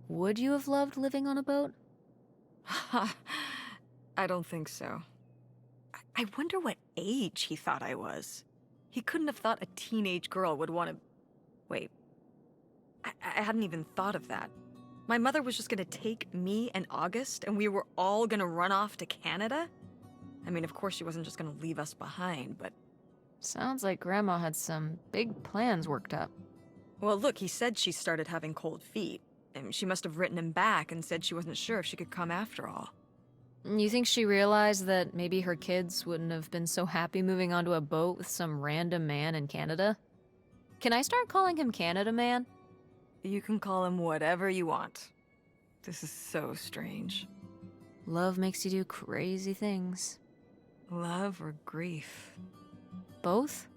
Would you have loved living on a boat? I don't think so. I wonder what age he thought I was. He couldn't have thought a teenage girl would want to... Wait. I hadn't even thought of that. My mother was just gonna take me and August, and we were all gonna run off to Canada? I mean, of course she wasn't just gonna leave us behind, but... Sounds like Grandma had some big plans worked up. Well, look, he said she started having cold feet. And she must have written him back and said she wasn't sure if she could come after all. You think she realized that maybe her kids wouldn't have been so happy moving onto a boat with some random man in Canada? Can I start calling him Canada Man? You can call him whatever you want. This is so strange. Love makes you do crazy things. Love or grief? Both?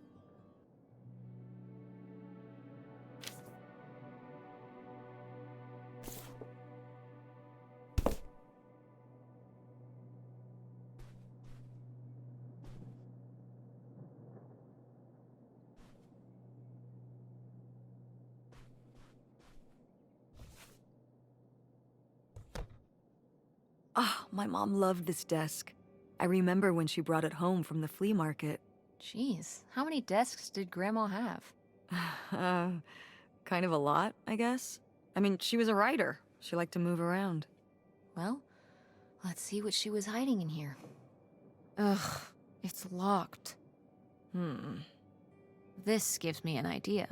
Ah, my mom loved this desk. I remember when she brought it home from the flea market. Jeez, how many desks did Grandma have? Kind of a lot, I guess. I mean, she was a writer. She liked to move around. Well, let's see what she was hiding in here. Ugh, it's locked. This gives me an idea.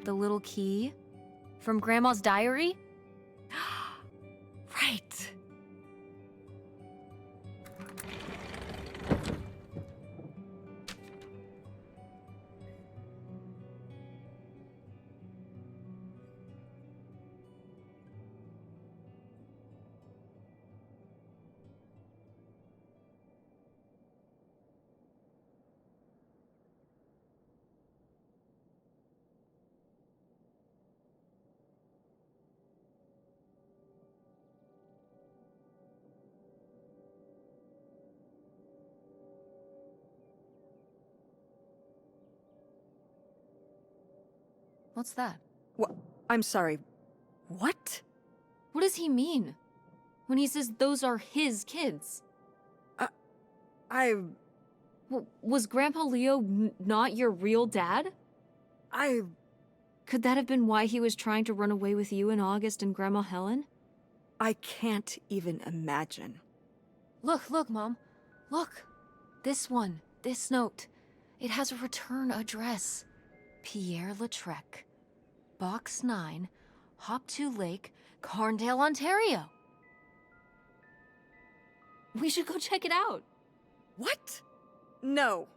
The little key? From Grandma's diary? Right. What's that? What? I'm sorry. What? What does he mean? When he says those are his kids? Was Grandpa Leo not your real dad? Could that have been why he was trying to run away with you and August and Grandma Helen? I can't even imagine. Look, Mom. Look. This one. This note. It has a return address. Pierre Lautrec. Box 9, Hop2 Lake, Carndale, Ontario. We should go check it out. What? No.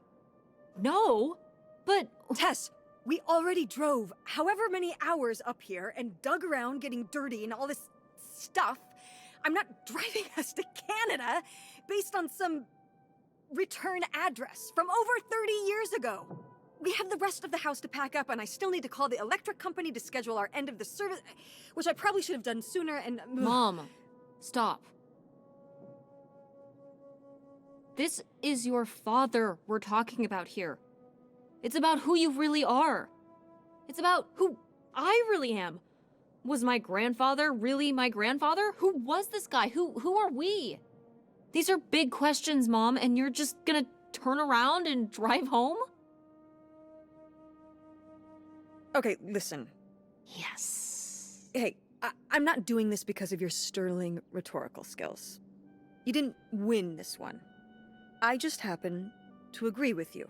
No? But... Tess, we already drove however many hours up here and dug around getting dirty and all this stuff. I'm not driving us to Canada based on some return address from over 30 years ago. We have the rest of the house to pack up, and I still need to call the electric company to schedule our end of the service, which I probably should have done sooner, and... Mom, stop. This is your father we're talking about here. It's about who you really are. It's about who I really am. Was my grandfather really my grandfather? Who was this guy? Who are we? These are big questions, Mom, and you're just gonna turn around and drive home? Okay, listen. Yes. Hey, I'm not doing this because of your sterling rhetorical skills. You didn't win this one. I just happen to agree with you.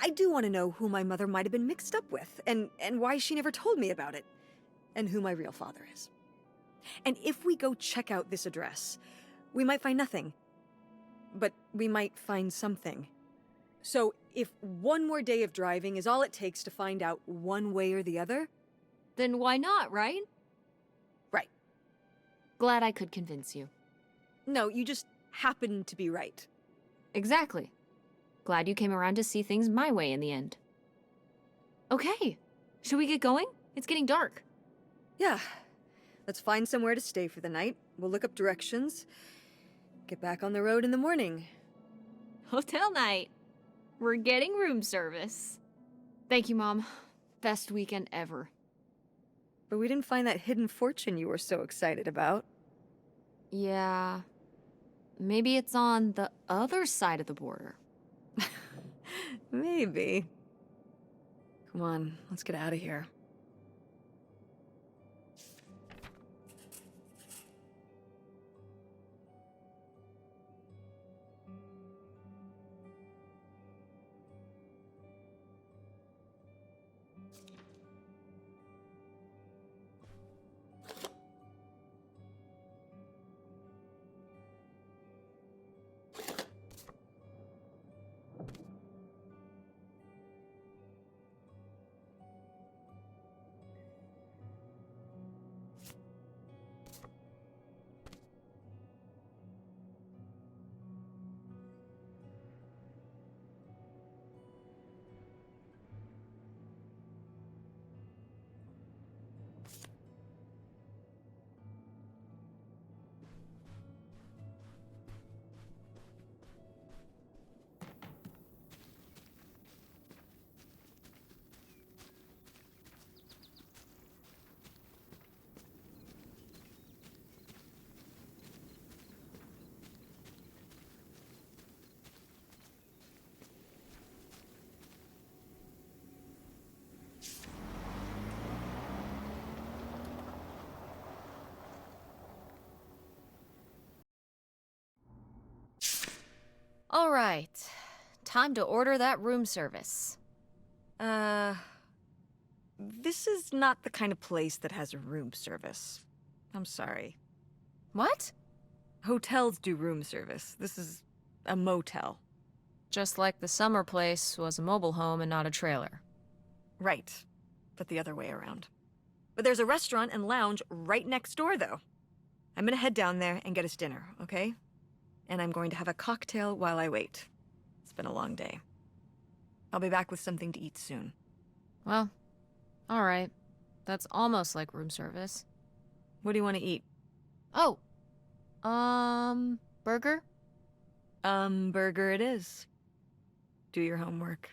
I do want to know who my mother might have been mixed up with, and why she never told me about it, and who my real father is. And if we go check out this address, we might find nothing. But we might find something. So if one more day of driving is all it takes to find out one way or the other... Then why not, right? Right. Glad I could convince you. No, you just happen to be right. Exactly. Glad you came around to see things my way in the end. Okay, should we get going? It's getting dark. Yeah. Let's find somewhere to stay for the night. We'll look up directions. Get back on the road in the morning. Hotel night. We're getting room service. Thank you, Mom. Best weekend ever. But we didn't find that hidden fortune you were so excited about. Yeah. Maybe it's on the other side of the border. Maybe. Come on, let's get out of here. All right. Time to order that room service. This is not the kind of place that has room service. I'm sorry. What? Hotels do room service. This is a motel. Just like the summer place was a mobile home and not a trailer. Right. But the other way around. But there's a restaurant and lounge right next door, though. I'm gonna head down there and get us dinner, okay? And I'm going to have a cocktail while I wait. It's been a long day. I'll be back with something to eat soon. Well, all right. That's almost like room service. What do you want to eat? Oh, burger? Burger it is. Do your homework.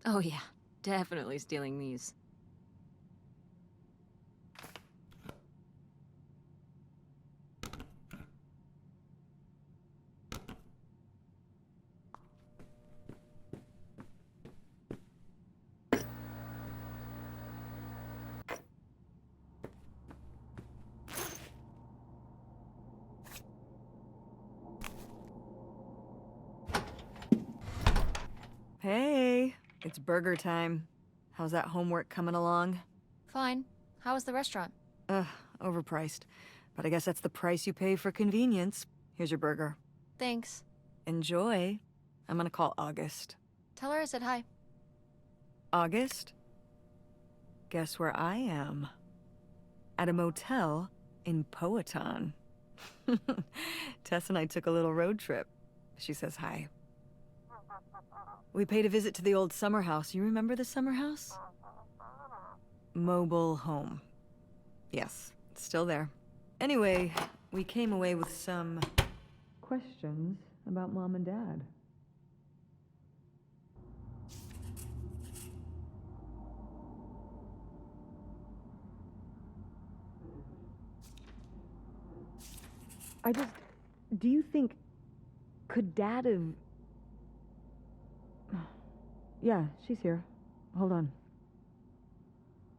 Oh yeah, definitely stealing these. Hey, it's burger time. How's that homework coming along? Fine. How was the restaurant? Overpriced. But I guess that's the price you pay for convenience. Here's your burger. Thanks. Enjoy. I'm gonna call August. Tell her I said hi. August? Guess where I am? At a motel in Powhatan. Tess and I took a little road trip. She says hi. We paid a visit to the old summer house. You remember the summer house? Mobile home. Yes, it's still there. Anyway, we came away with some questions about Mom and Dad. Do you think, could Dad have... Yeah, she's here. Hold on.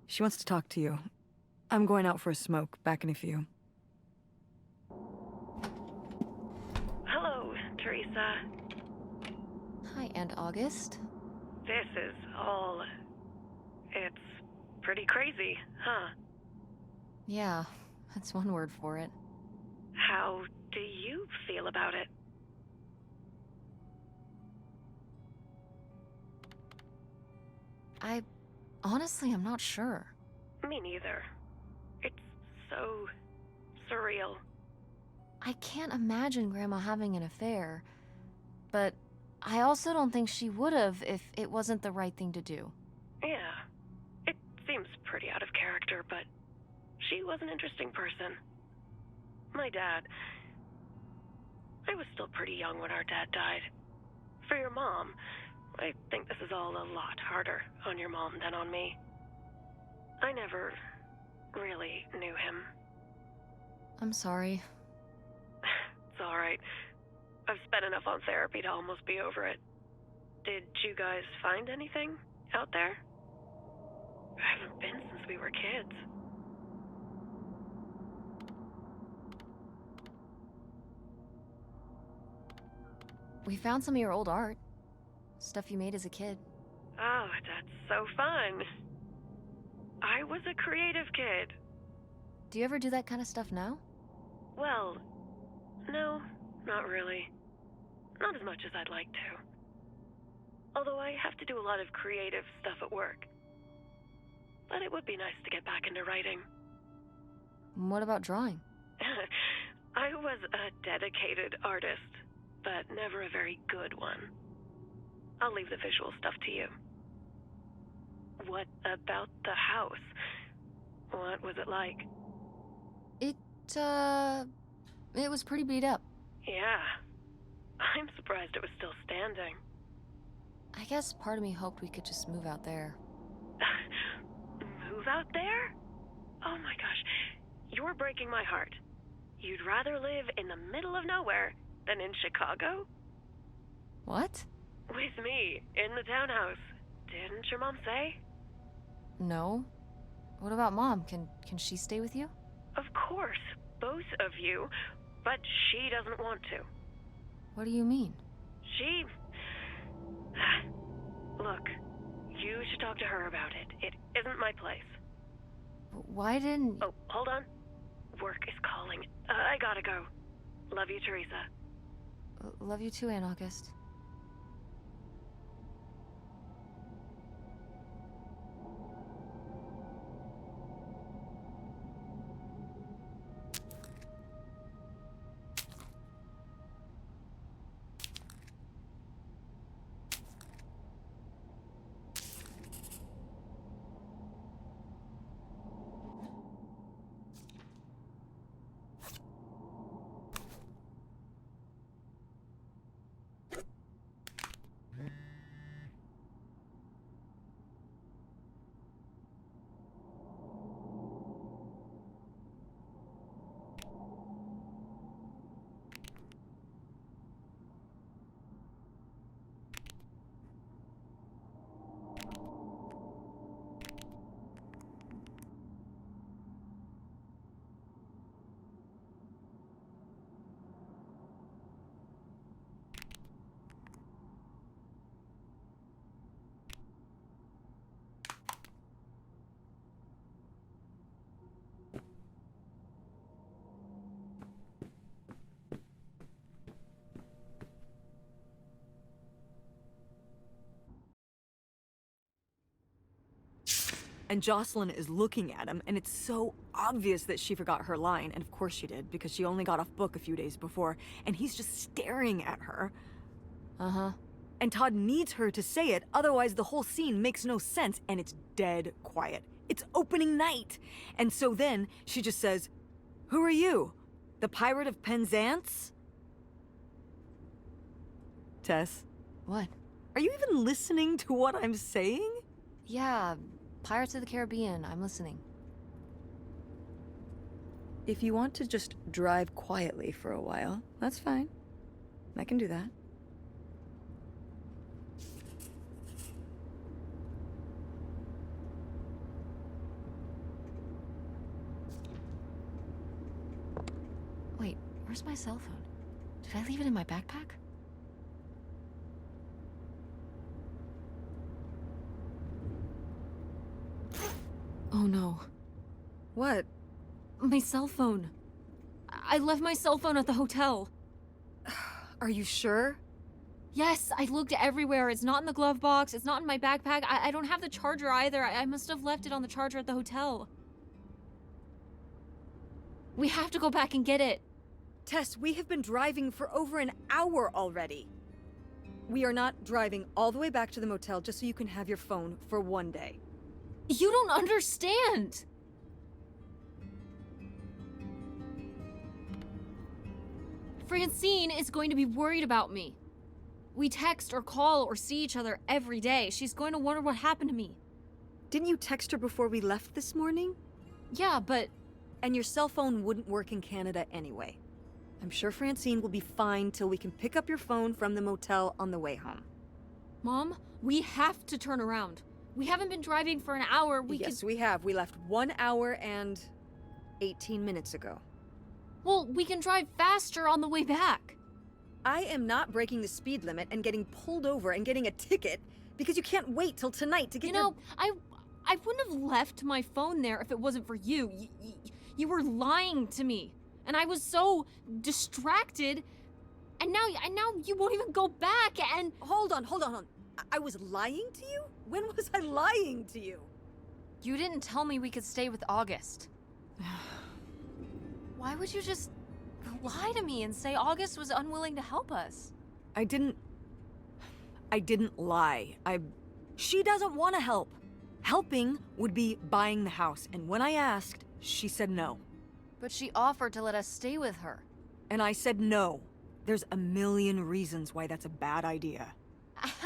She wants to talk to you. I'm going out for a smoke. Back in a few. Hello, Teresa. Hi, Aunt August. This is all... It's pretty crazy, huh? Yeah, that's one word for it. How do you feel about it? Honestly, I'm not sure. Me neither. It's so surreal. I can't imagine Grandma having an affair, but I also don't think she would have if it wasn't the right thing to do. Yeah, it seems pretty out of character, but she was an interesting person. My dad... I was still pretty young when our dad died. For your mom, I think this is all a lot harder on your mom than on me. I never really knew him. I'm sorry. It's alright. I've spent enough on therapy to almost be over it. Did you guys find anything out there? I haven't been since we were kids. We found some of your old art. Stuff you made as a kid. Oh, that's so fun. I was a creative kid. Do you ever do that kind of stuff now? Well, no, not really. Not as much as I'd like to. Although I have to do a lot of creative stuff at work. But it would be nice to get back into writing. What about drawing? I was a dedicated artist, but never a very good one. I'll leave the visual stuff to you. What about the house? What was it like? It was pretty beat up. Yeah. I'm surprised it was still standing. I guess part of me hoped we could just move out there. Move out there? Oh my gosh. You're breaking my heart. You'd rather live in the middle of nowhere than in Chicago? What? With me, in the townhouse. Didn't your mom say? No. What about Mom? Can she stay with you? Of course, both of you, but she doesn't want to. What do you mean? She... Look, you should talk to her about it. It isn't my place. Why didn't... Oh, hold on. Work is calling. I gotta go. Love you, Teresa. Love you too, Aunt August. And Jocelyn is looking at him, and it's so obvious that she forgot her line, and of course she did, because she only got off book a few days before, and he's just staring at her. Uh-huh. And Todd needs her to say it, otherwise the whole scene makes no sense, and it's dead quiet. It's opening night! And so then, she just says, "Who are you? The Pirate of Penzance?" Tess, What? are you even listening to what I'm saying? Yeah, Pirates of the Caribbean. I'm listening. If you want to just drive quietly for a while, that's fine. I can do that. Wait, where's my cell phone? Did I leave it in my backpack? Oh no. What? My cell phone. I left my cell phone at the hotel. Are you sure? Yes, I looked everywhere. It's not in the glove box. It's not in my backpack. I don't have the charger either. I must have left it on the charger at the hotel. We have to go back and get it. Tess, we have been driving for over an hour already. We are not driving all the way back to the motel just so you can have your phone for one day. You don't understand. Francine is going to be worried about me. We text or call or see each other every day. She's going to wonder what happened to me. Didn't you text her before we left this morning? Yeah, but... And your cell phone wouldn't work in Canada anyway. I'm sure Francine will be fine till we can pick up your phone from the motel on the way home. Mom, we have to turn around. We haven't been driving for an hour. Yes, we have. We left 1 hour and 18 minutes ago. Well, we can drive faster on the way back. I am not breaking the speed limit and getting pulled over and getting a ticket because you can't wait till tonight to get I wouldn't have left my phone there if it wasn't for you. You were lying to me. And I was so distracted. And now you won't even go back and... Hold on. I was lying to you? When was I lying to you? You didn't tell me we could stay with August. Why would you just lie to me and say August was unwilling to help us? I didn't lie. She doesn't want to help. Helping would be buying the house, and when I asked, she said no. But she offered to let us stay with her. And I said no. There's a million reasons why that's a bad idea.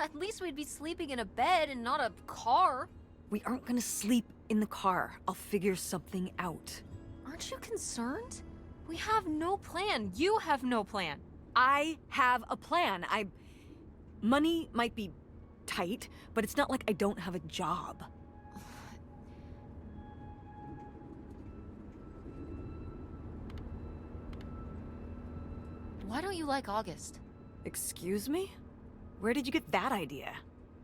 At least we'd be sleeping in a bed and not a car. We aren't gonna sleep in the car. I'll figure something out. Aren't you concerned? We have no plan. You have no plan. I have a plan. Money might be tight, but it's not like I don't have a job. Why don't you like August? Excuse me? Where did you get that idea?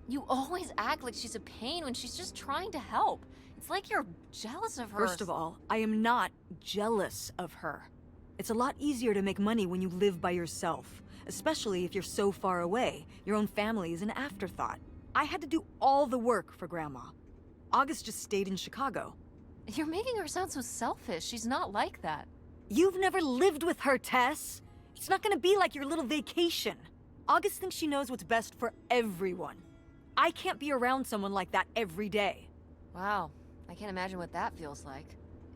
You always act like she's a pain when she's just trying to help. It's like you're jealous of her. First of all, I am not jealous of her. It's a lot easier to make money when you live by yourself, especially if you're so far away. Your own family is an afterthought. I had to do all the work for Grandma. August just stayed in Chicago. You're making her sound so selfish. She's not like that. You've never lived with her, Tess. It's not gonna be like your little vacation. August thinks she knows what's best for everyone. I can't be around someone like that every day. Wow, I can't imagine what that feels like.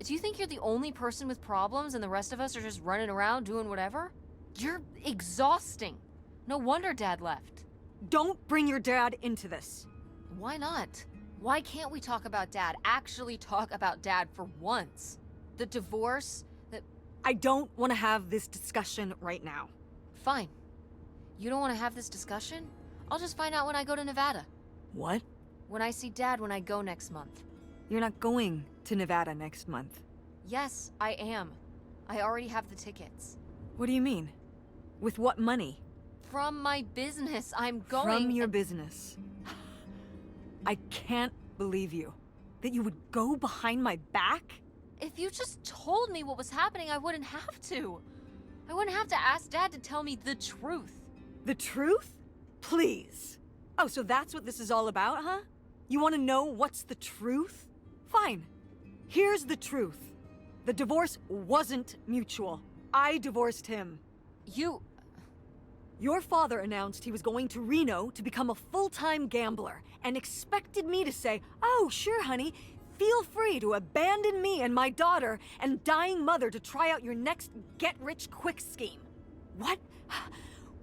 Do you think you're the only person with problems and the rest of us are just running around doing whatever? You're exhausting. No wonder Dad left. Don't bring your dad into this. Why not? Why can't we talk about Dad? Actually talk about Dad for once. The divorce, I don't want to have this discussion right now. Fine. You don't want to have this discussion? I'll just find out when I go to Nevada. What? When I see Dad when I go next month. You're not going to Nevada next month. Yes, I am. I already have the tickets. What do you mean? With what money? From my business, I'm going... From your business. I can't believe you. That you would go behind my back? If you just told me what was happening, I wouldn't have to. I wouldn't have to ask Dad to tell me the truth. The truth? Please. Oh, so that's what this is all about, huh? You want to know what's the truth? Fine. Here's the truth. The divorce wasn't mutual. I divorced him. You... Your father announced he was going to Reno to become a full-time gambler and expected me to say, "Oh, sure, honey, feel free to abandon me and my daughter and dying mother to try out your next get-rich-quick scheme." What?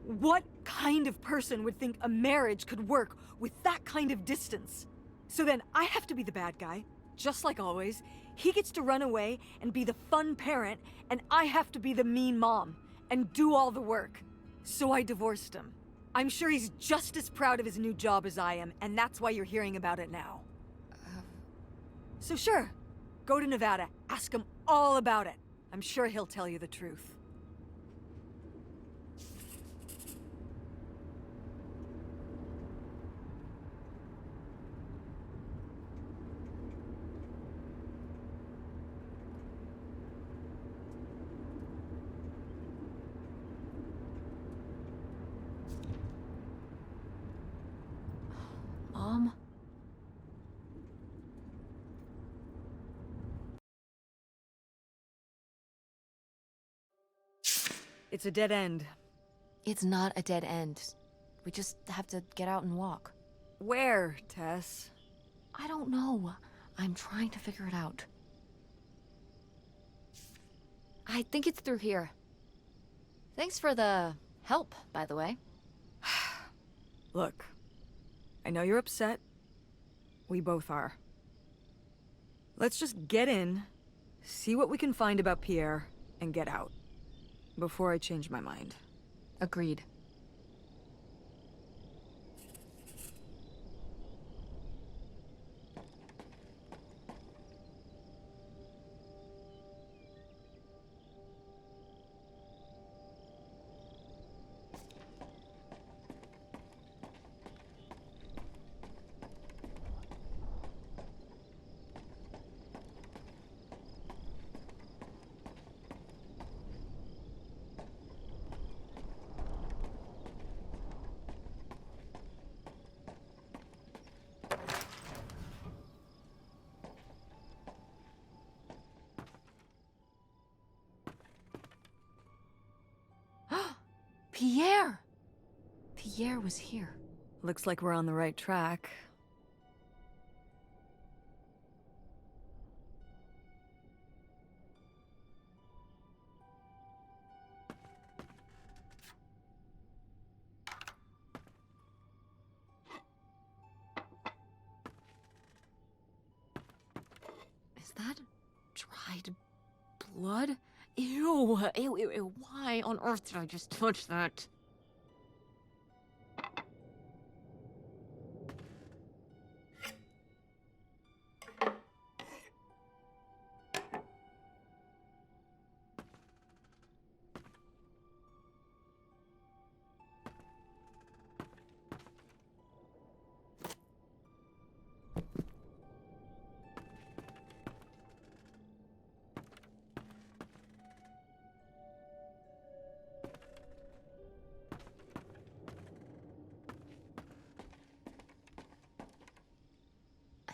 What kind of person would think a marriage could work with that kind of distance? So then I have to be the bad guy, just like always. He gets to run away and be the fun parent, and I have to be the mean mom and do all the work. So I divorced him. I'm sure he's just as proud of his new job as I am, and that's why you're hearing about it now. So sure, go to Nevada, ask him all about it. I'm sure he'll tell you the truth. Mom? It's a dead end. It's not a dead end. We just have to get out and walk. Where, Tess? I don't know. I'm trying to figure it out. I think it's through here. Thanks for the help, by the way. Look, I know you're upset. We both are. Let's just get in, see what we can find about Pierre, and get out. Before I change my mind. Agreed. Pierre! Pierre was here. Looks like we're on the right track. Is that dried blood? Ew, ew, ew, ew. Why on earth did I just touch that?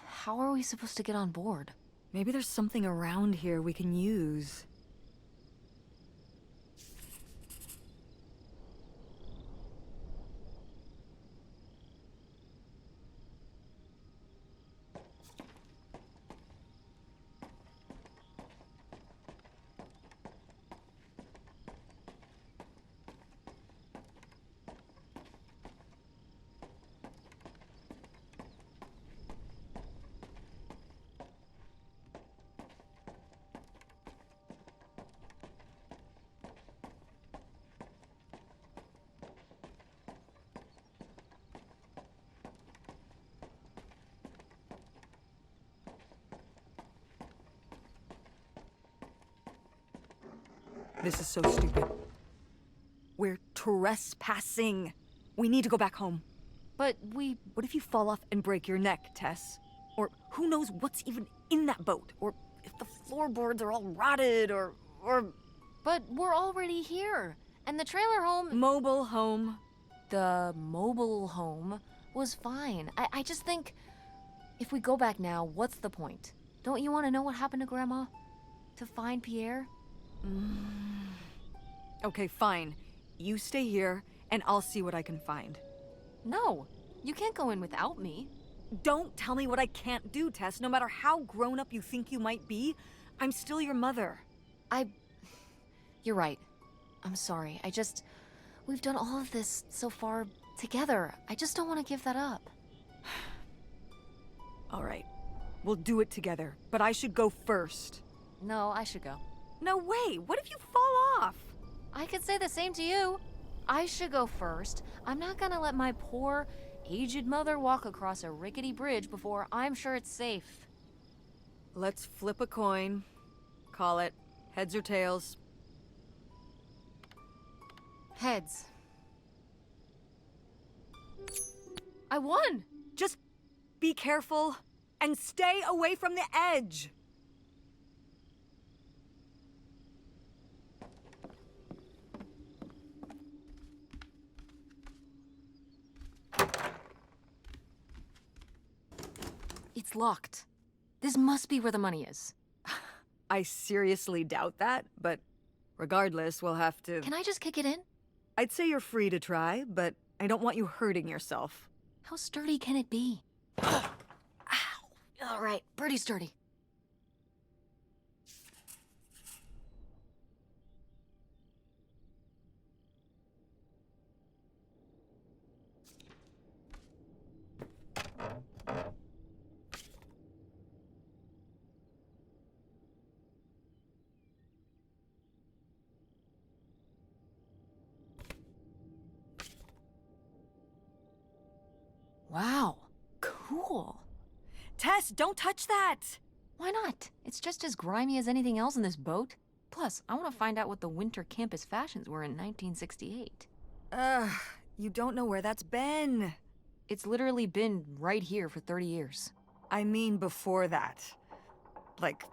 How are we supposed to get on board? Maybe there's something around here we can use. This is so stupid. We're trespassing. We need to go back home. But What if you fall off and break your neck, Tess? Or who knows what's even in that boat? Or if the floorboards are all rotted, or... But we're already here. And the trailer home... Mobile home. The mobile home was fine. I just think... If we go back now, what's the point? Don't you want to know what happened to Grandma? To find Pierre? Okay, fine. You stay here, and I'll see what I can find. No, you can't go in without me. Don't tell me what I can't do, Tess. No matter how grown up you think you might be, I'm still your mother. You're right. I'm sorry. We've done all of this so far together. I just don't want to give that up. All right. We'll do it together, but I should go first. No, I should go. No way! What if you fall off? I could say the same to you. I should go first. I'm not gonna let my poor, aged mother walk across a rickety bridge before I'm sure it's safe. Let's flip a coin. Call it heads or tails. Heads. I won! Just be careful and stay away from the edge. It's locked. This must be where the money is. I seriously doubt that, but regardless, we'll have to... Can I just kick it in? I'd say you're free to try, but I don't want you hurting yourself. How sturdy can it be? Ow! All right, pretty sturdy. Wow, cool. Tess, don't touch that! Why not? It's just as grimy as anything else in this boat. Plus, I want to find out what the winter campus fashions were in 1968. You don't know where that's been. It's literally been right here for 30 years. I mean before that. Like...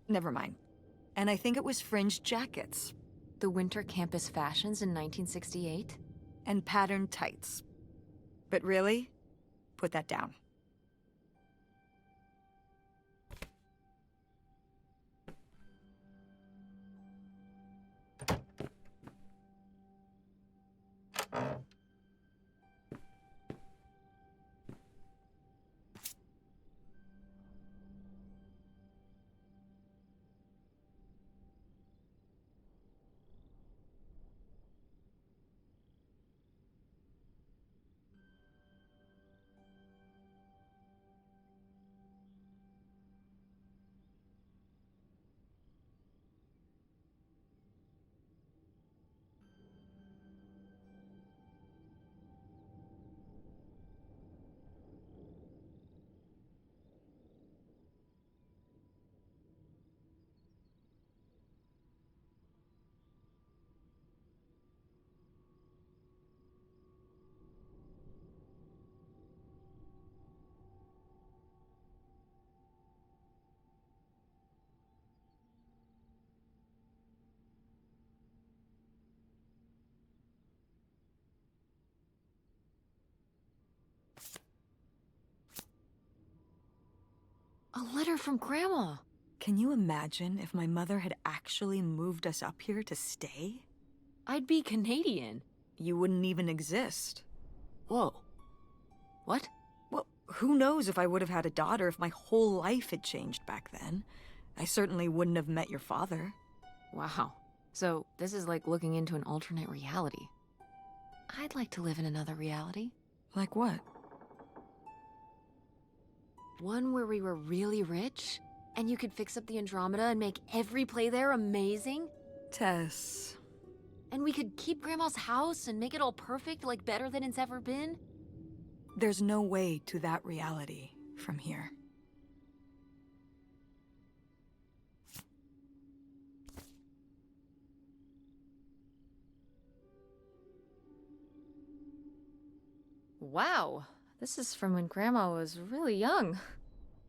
Never mind. And I think it was fringed jackets. The winter campus fashions in 1968? And patterned tights. But really, put that down. A letter from Grandma. Can you imagine if my mother had actually moved us up here to stay? I'd be Canadian. You wouldn't even exist. Whoa. What? Well, who knows if I would have had a daughter if my whole life had changed back then. I certainly wouldn't have met your father. Wow. So, this is like looking into an alternate reality. I'd like to live in another reality. Like what? One where we were really rich, and you could fix up the Andromeda and make every play there amazing. Tess. And we could keep Grandma's house and make it all perfect, like better than it's ever been. There's no way to that reality from here. Wow, this is from when Grandma was really young.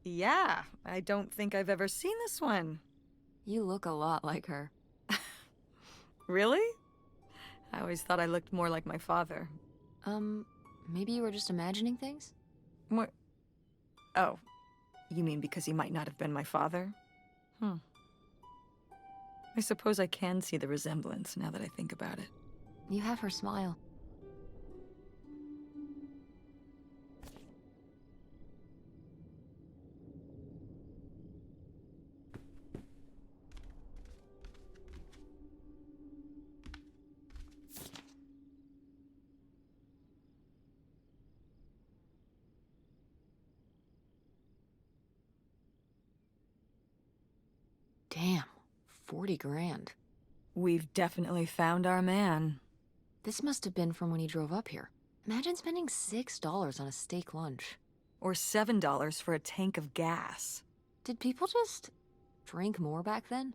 Yeah, I don't think I've ever seen this one. You look a lot like her. Really? I always thought I looked more like my father. Maybe you were just imagining things? What? Oh, You mean because he might not have been my father? I suppose I can see the resemblance now that I think about it. You have her smile. Damn, 40 grand. We've definitely found our man. This must have been from when he drove up here. Imagine spending $6 on a steak lunch. Or $7 for a tank of gas. Did people just drink more back then?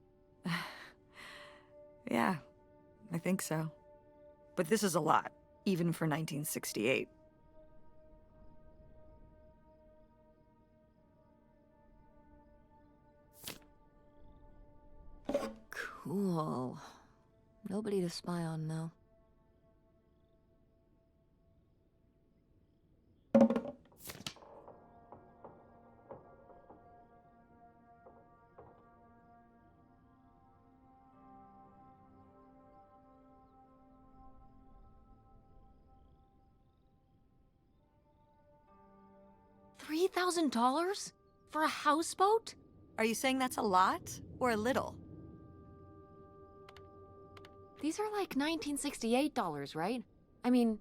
Yeah, I think so. But this is a lot, even for 1968. Cool. Nobody to spy on, though. $3,000? For a houseboat? Are you saying that's a lot or a little? These are like $1968, right? I mean,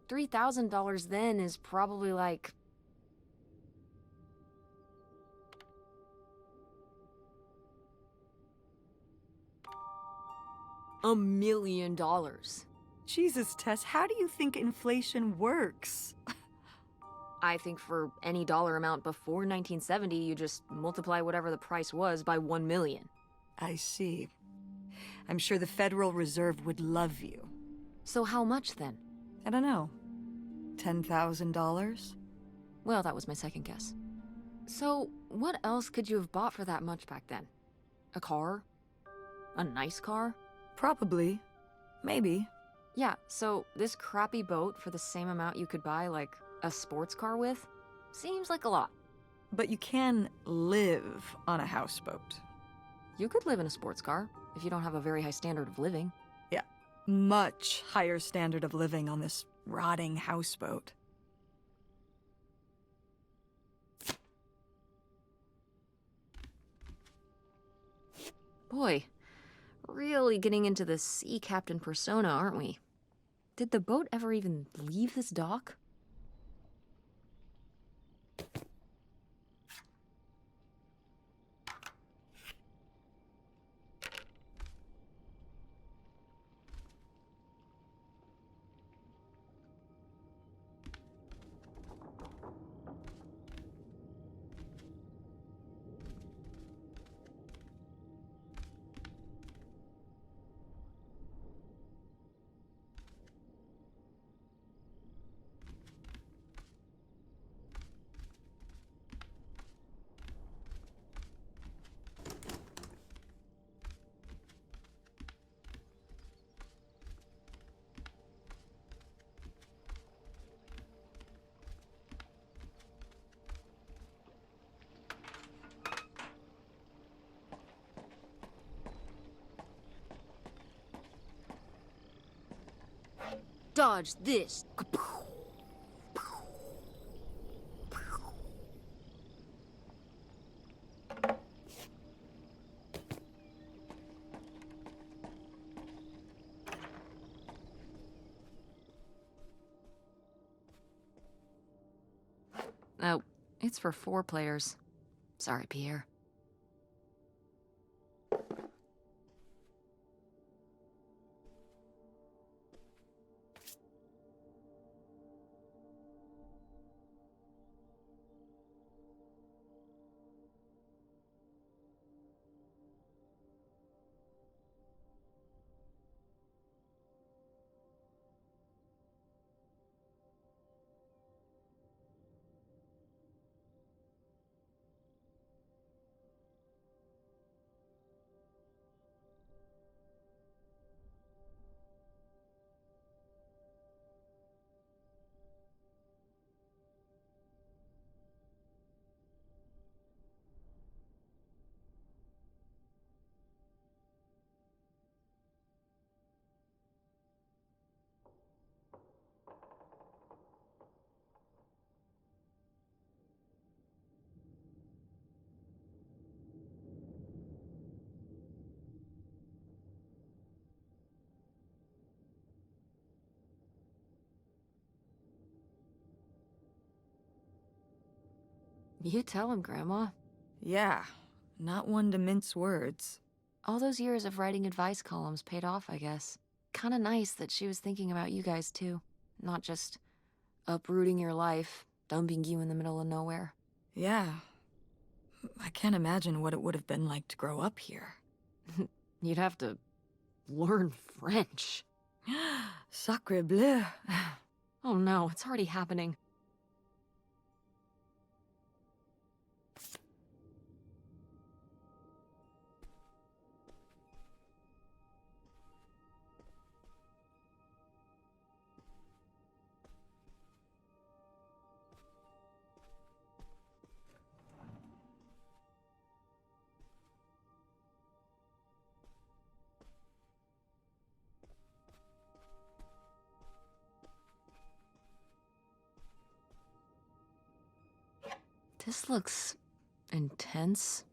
$3,000 then is probably like... $1 million. Jesus, Tess, how do you think inflation works? I think for any dollar amount before 1970, you just multiply whatever the price was by 1 million. I see. I'm sure the Federal Reserve would love you. So how much then? I don't know. $10,000? Well, that was my second guess. So what else could you have bought for that much back then? A car? A nice car? Probably. Maybe. Yeah, so this crappy boat for the same amount you could buy, like, a sports car with? Seems like a lot. But you can live on a houseboat. You could live in a sports car, if you don't have a very high standard of living. Yeah, much higher standard of living on this rotting houseboat. Boy, really getting into the sea captain persona, aren't we? Did the boat ever even leave this dock? Dodge this. Oh, it's for 4 players. Sorry, Pierre. You tell him, Grandma. Yeah, not one to mince words. All those years of writing advice columns paid off, I guess. Kinda nice that she was thinking about you guys, too. Not just uprooting your life, dumping you in the middle of nowhere. Yeah. I can't imagine what it would have been like to grow up here. You'd have to learn French. Sacre bleu. Oh no, it's already happening. This looks intense.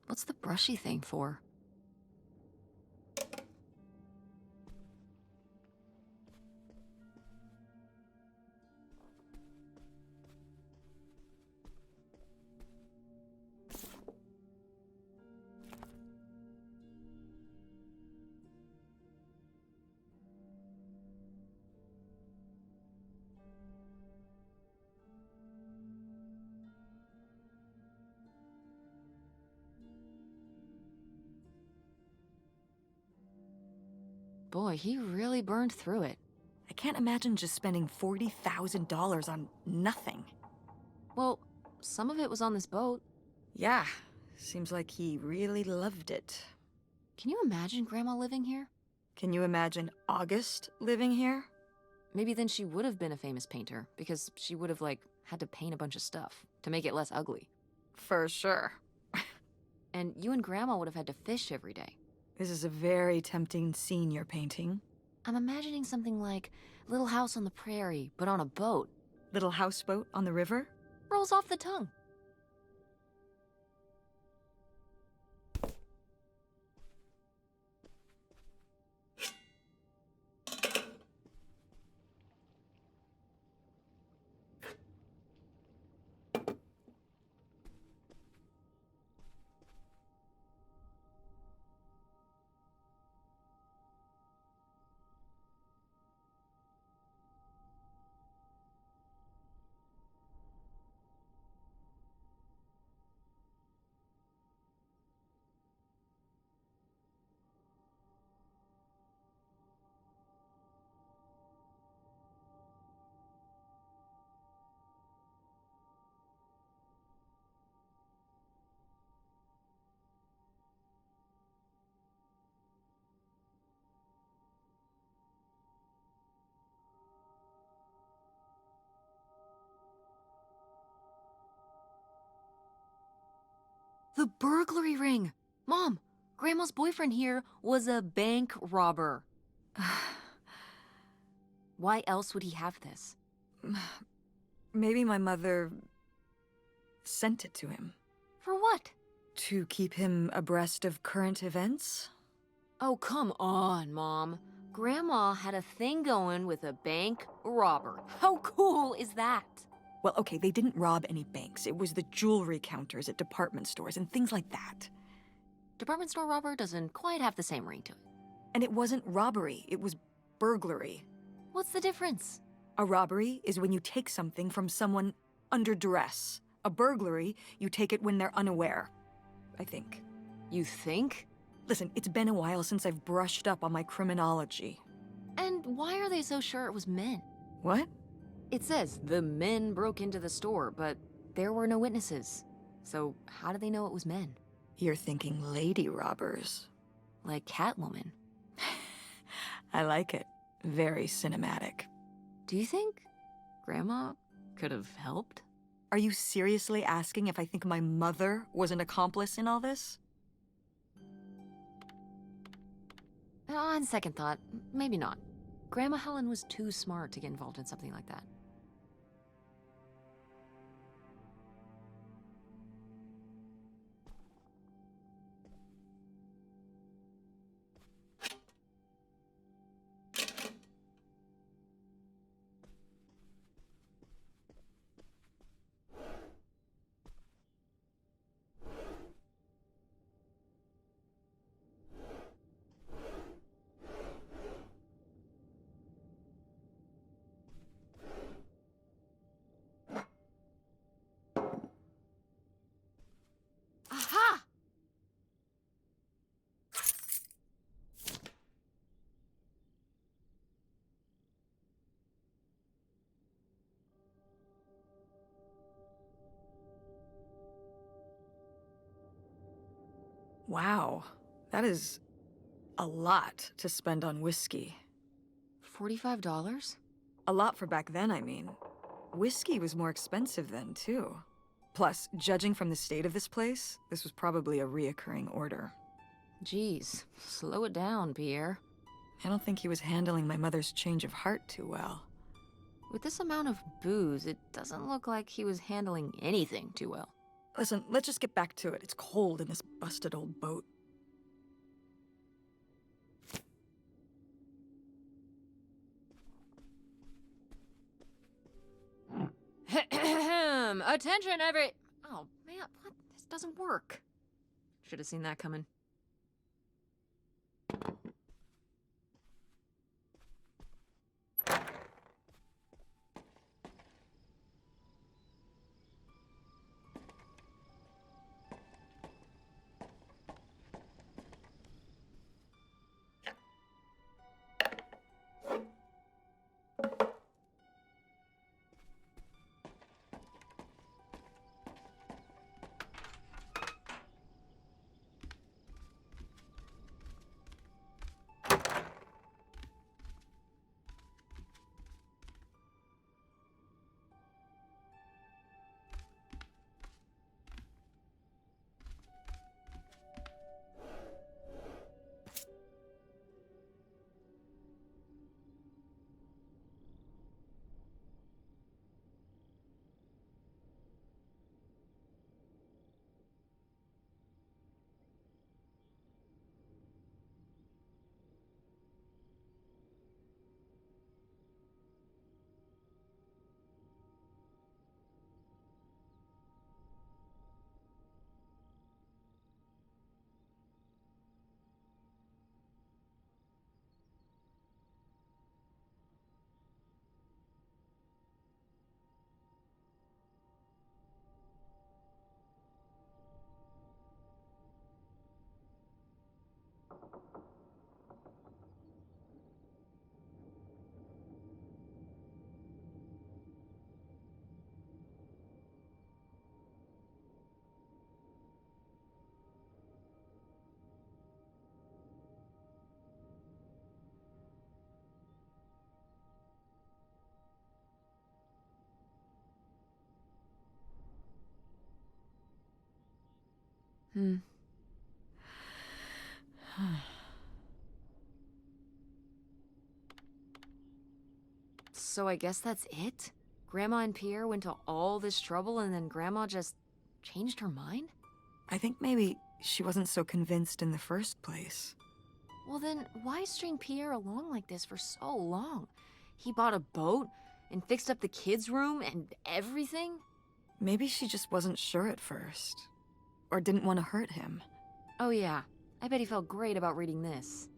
What's the brushy thing for? Boy, he really burned through it. I can't imagine just spending $40,000 on nothing. Well, some of it was on this boat. Yeah, seems like he really loved it. Can you imagine Grandma living here? Can you imagine August living here? Maybe then she would have been a famous painter, because she would have, had to paint a bunch of stuff to make it less ugly. For sure. And you and Grandma would have had to fish every day. This is a very tempting scene you're painting. I'm imagining something like Little House on the Prairie, but on a boat. Little houseboat on the river? Rolls off the tongue. The burglary ring! Mom, Grandma's boyfriend here was a bank robber. Why else would he have this? Maybe my mother sent it to him. For what? To keep him abreast of current events? Oh, come on, Mom. Grandma had a thing going with a bank robber. How cool is that? Well, okay, they didn't rob any banks. It was the jewelry counters at department stores and things like that. Department store robber doesn't quite have the same ring to it. And it wasn't robbery, it was burglary. What's the difference? A robbery is when you take something from someone under duress. A burglary, you take it when they're unaware. I think. You think? Listen, it's been a while since I've brushed up on my criminology. And why are they so sure it was men? What? It says the men broke into the store, but there were no witnesses. So how do they know it was men? You're thinking lady robbers. Like Catwoman. I like it. Very cinematic. Do you think Grandma could have helped? Are you seriously asking if I think my mother was an accomplice in all this? On second thought, maybe not. Grandma Helen was too smart to get involved in something like that. Wow, that is a lot to spend on whiskey. $45? A lot for back then, I mean. Whiskey was more expensive then, too. Plus, judging from the state of this place, this was probably a reoccurring order. Geez, slow it down, Pierre. I don't think he was handling my mother's change of heart too well. With this amount of booze, it doesn't look like he was handling anything too well. Listen, let's just get back to it. It's cold in this busted old boat. Attention, Oh, man, what? This doesn't work. Should have seen that coming. So I guess that's it? Grandma and Pierre went to all this trouble and then Grandma just changed her mind? I think maybe she wasn't so convinced in the first place. Well then, why string Pierre along like this for so long? He bought a boat and fixed up the kids' room and everything? Maybe she just wasn't sure at first. Or didn't want to hurt him. Oh yeah, I bet he felt great about reading this.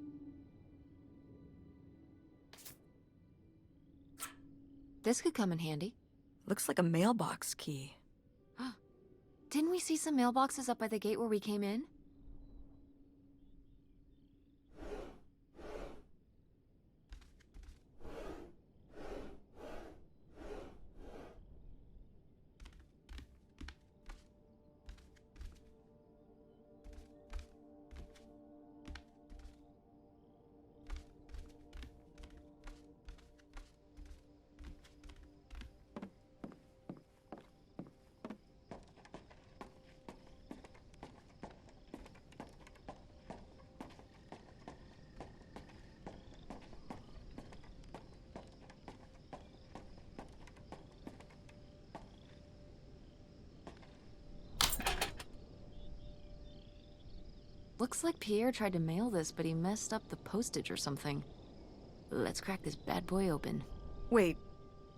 This could come in handy. Looks like a mailbox key. Didn't we see some mailboxes up by the gate where we came in? Looks like Pierre tried to mail this, but he messed up the postage or something. Let's crack this bad boy open. Wait,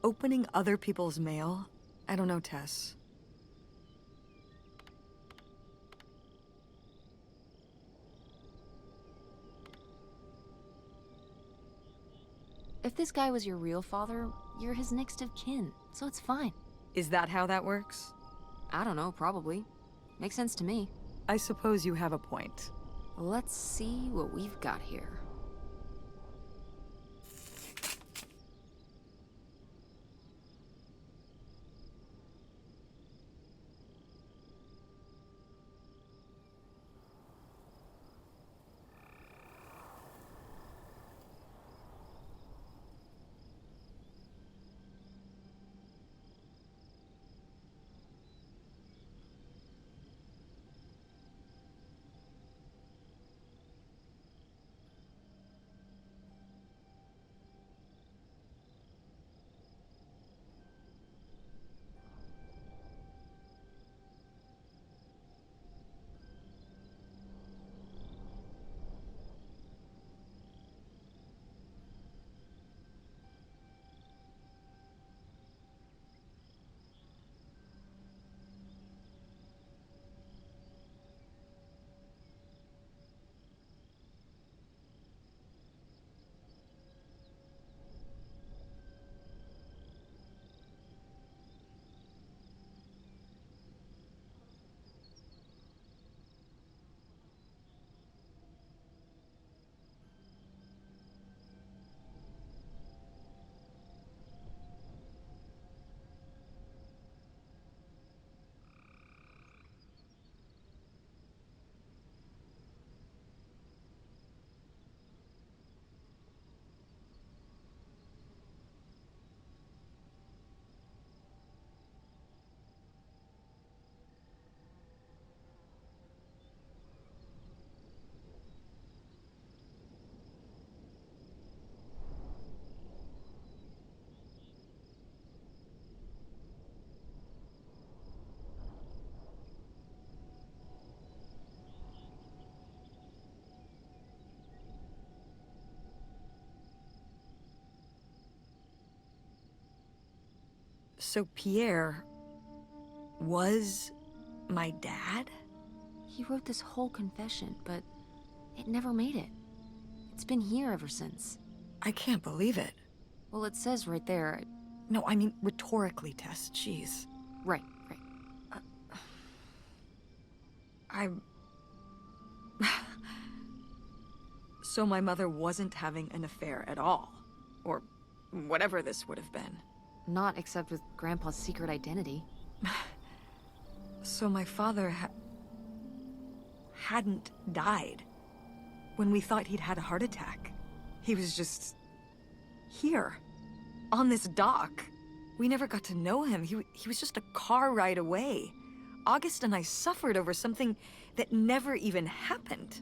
opening other people's mail? I don't know, Tess. If this guy was your real father, you're his next of kin, so it's fine. Is that how that works? I don't know, probably. Makes sense to me. I suppose you have a point. Let's see what we've got here. So Pierre was my dad? He wrote this whole confession, but it never made it. It's been here ever since. I can't believe it. Well, it says right there. No, I mean rhetorically, Tess. Jeez. Right. So my mother wasn't having an affair at all. Or whatever this would have been. Not except with Grandpa's secret identity. So my father hadn't died when we thought he'd had a heart attack. He was just here, on this dock. We never got to know him. He was just a car ride away. August and I suffered over something that never even happened.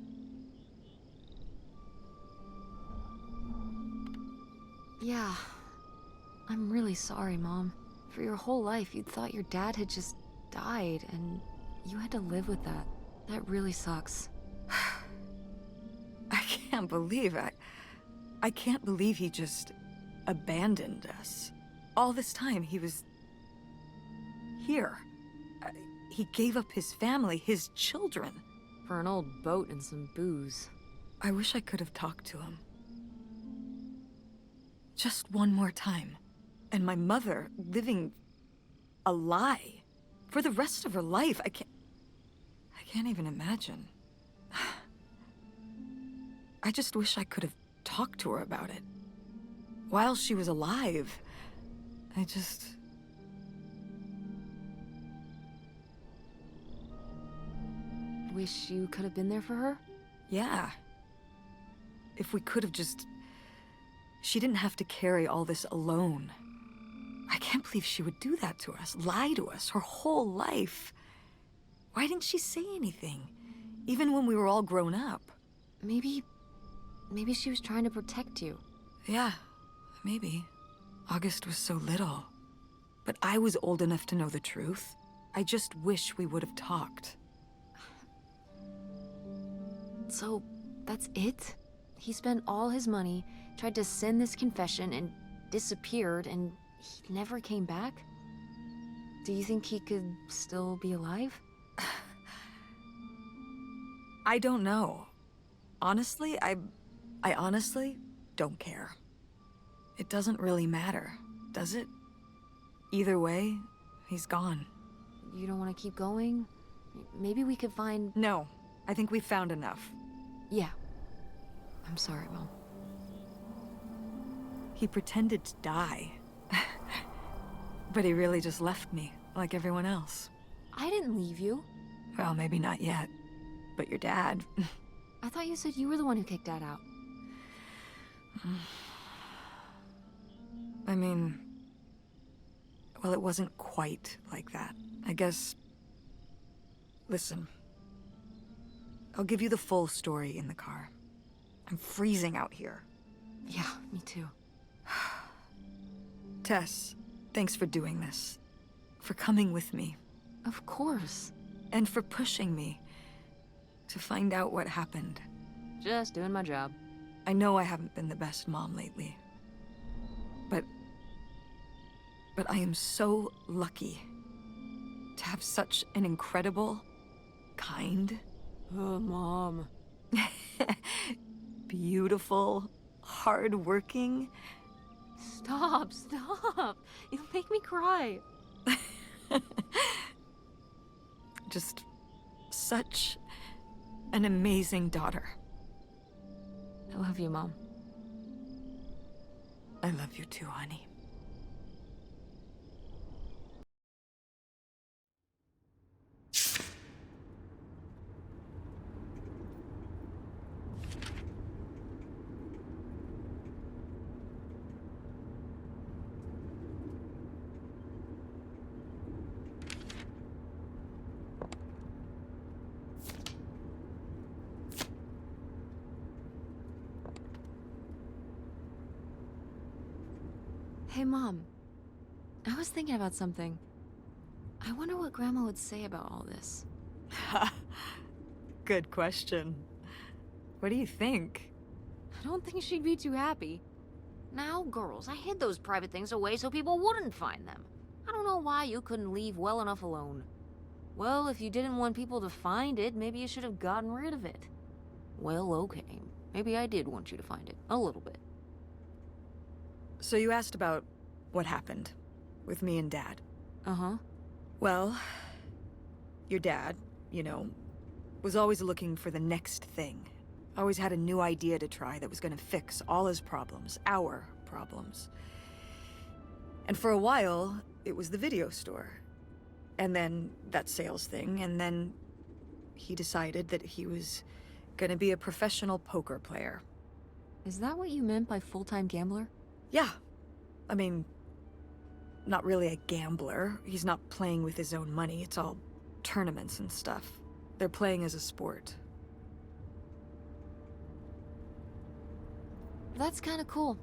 Yeah. I'm really sorry, Mom. For your whole life, you'd thought your dad had just died, and you had to live with that. That really sucks. I can't believe I can't believe he just abandoned us. All this time, he was here. He gave up his family, his children. For an old boat and some booze. I wish I could have talked to him. Just one more time. And my mother living a lie for the rest of her life. I can't even imagine. I just wish I could have talked to her about it. While she was alive, Wish you could have been there for her? Yeah. If we could have just... She didn't have to carry all this alone. I can't believe she would do that to us, lie to us, her whole life. Why didn't she say anything? Even when we were all grown up. Maybe she was trying to protect you. Yeah, maybe. August was so little. But I was old enough to know the truth. I just wish we would have talked. So, that's it? He spent all his money, tried to send this confession, and disappeared, and he never came back? Do you think he could still be alive? I don't know. Honestly, I honestly don't care. It doesn't really matter, does it? Either way, he's gone. You don't want to keep going? Maybe we could find... No, I think we've found enough. Yeah. I'm sorry, Mom. He pretended to die. But he really just left me, like everyone else. I didn't leave you. Well, maybe not yet. But your dad... I thought you said you were the one who kicked Dad out. I mean... Well, it wasn't quite like that. I guess... Listen. I'll give you the full story in the car. I'm freezing out here. Yeah, me too. Tess, thanks for doing this. For coming with me. Of course. And for pushing me to find out what happened. Just doing my job. I know I haven't been the best mom lately. But I am so lucky to have such an incredible, kind... Oh, Mom. beautiful, hard-working... Stop. You'll make me cry. Just such an amazing daughter. I love you, Mom. I love you too, honey. Hey, Mom. I was thinking about something. I wonder what Grandma would say about all this. Good question. What do you think? I don't think she'd be too happy. Now, girls, I hid those private things away so people wouldn't find them. I don't know why you couldn't leave well enough alone. Well, if you didn't want people to find it, maybe you should have gotten rid of it. Well, okay. Maybe I did want you to find it. A little bit. So you asked about what happened with me and Dad. Uh-huh. Well, your dad, was always looking for the next thing. Always had a new idea to try that was gonna fix all his problems, our problems. And for a while, it was the video store. And then that sales thing, and then he decided that he was gonna be a professional poker player. Is that what you meant by full-time gambler? Yeah. I mean, not really a gambler. He's not playing with his own money. It's all tournaments and stuff. They're playing as a sport. That's kind of cool.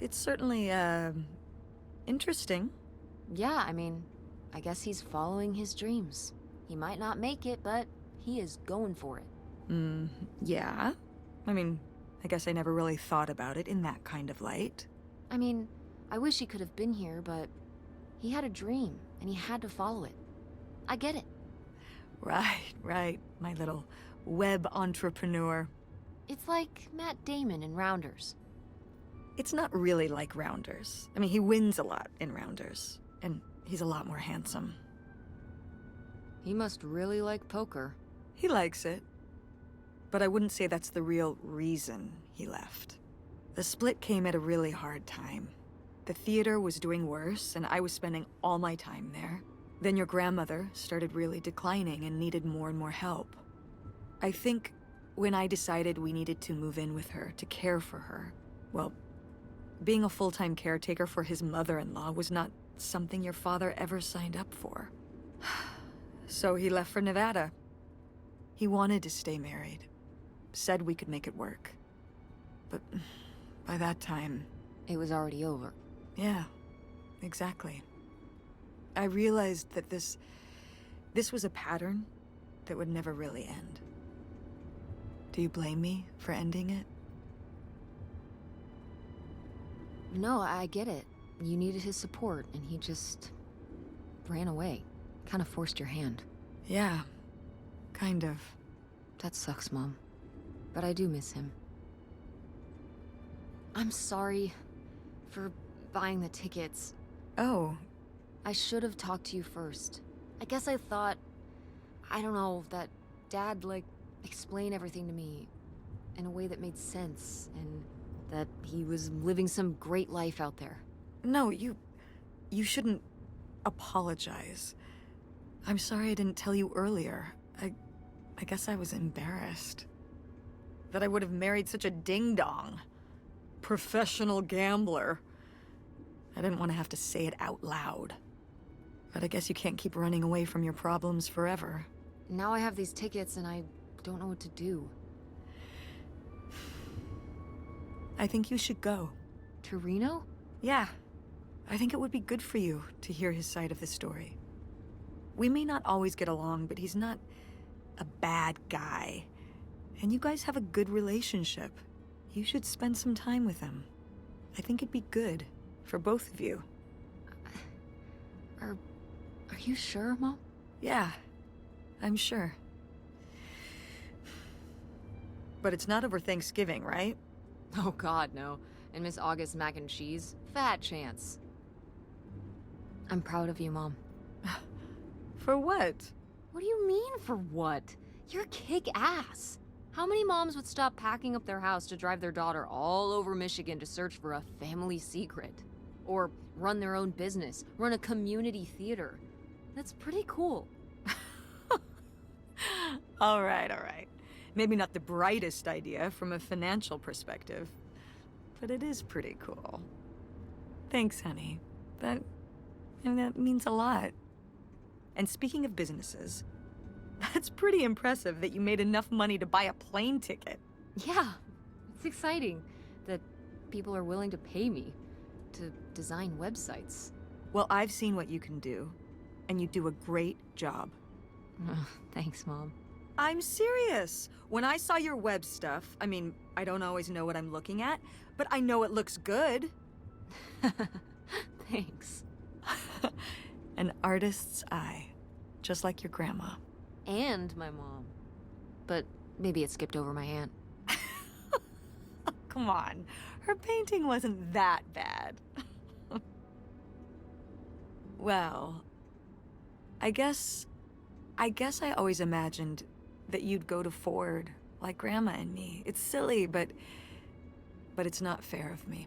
It's certainly, interesting. Yeah, I mean, I guess he's following his dreams. He might not make it, but he is going for it. Yeah. I mean, I guess I never really thought about it in that kind of light. I mean, I wish he could have been here, but he had a dream, and he had to follow it. I get it. Right, my little web entrepreneur. It's like Matt Damon in Rounders. It's not really like Rounders. I mean, he wins a lot in Rounders, and he's a lot more handsome. He must really like poker. He likes it. But I wouldn't say that's the real reason he left. The split came at a really hard time. The theater was doing worse, and I was spending all my time there. Then your grandmother started really declining and needed more and more help. I think when I decided we needed to move in with her to care for her, well, being a full-time caretaker for his mother-in-law was not something your father ever signed up for. So he left for Nevada. He wanted to stay married. Said we could make it work. But by that time... It was already over. Yeah, exactly. I realized that this was a pattern that would never really end. Do you blame me for ending it? No, I get it. You needed his support, and he just ran away. Kind of forced your hand. Yeah, kind of. That sucks, Mom. But I do miss him. I'm sorry for buying the tickets. Oh. I should have talked to you first. I guess I thought, I don't know, that Dad, explain everything to me in a way that made sense, and that he was living some great life out there. No, you shouldn't apologize. I'm sorry I didn't tell you earlier. I guess I was embarrassed. That I would have married such a ding-dong. Professional gambler. I didn't want to have to say it out loud. But I guess you can't keep running away from your problems forever. Now I have these tickets and I don't know what to do. I think you should go. To Reno? Yeah. I think it would be good for you to hear his side of the story. We may not always get along, but he's not a bad guy. And you guys have a good relationship. You should spend some time with him. I think it'd be good for both of you. Are you sure, Mom? Yeah, I'm sure. But it's not over Thanksgiving, right? Oh God, no. And Miss August mac and cheese? Fat chance. I'm proud of you, Mom. For what? What do you mean, for what? You're kick-ass. How many moms would stop packing up their house to drive their daughter all over Michigan to search for a family secret? Or run their own business, run a community theater? That's pretty cool. All right. Maybe not the brightest idea from a financial perspective, but it is pretty cool. Thanks, honey. That means a lot. And speaking of businesses, that's pretty impressive that you made enough money to buy a plane ticket. Yeah, it's exciting that people are willing to pay me to design websites. Well, I've seen what you can do, and you do a great job. Thanks, Mom. I'm serious. When I saw your web stuff, I mean, I don't always know what I'm looking at, but I know it looks good. Thanks. An artist's eye, just like your grandma. And my mom. But maybe it skipped over my aunt. Come on, her painting wasn't that bad. Well, I guess I always imagined that you'd go to Ford like Grandma and me. It's silly, but it's not fair of me.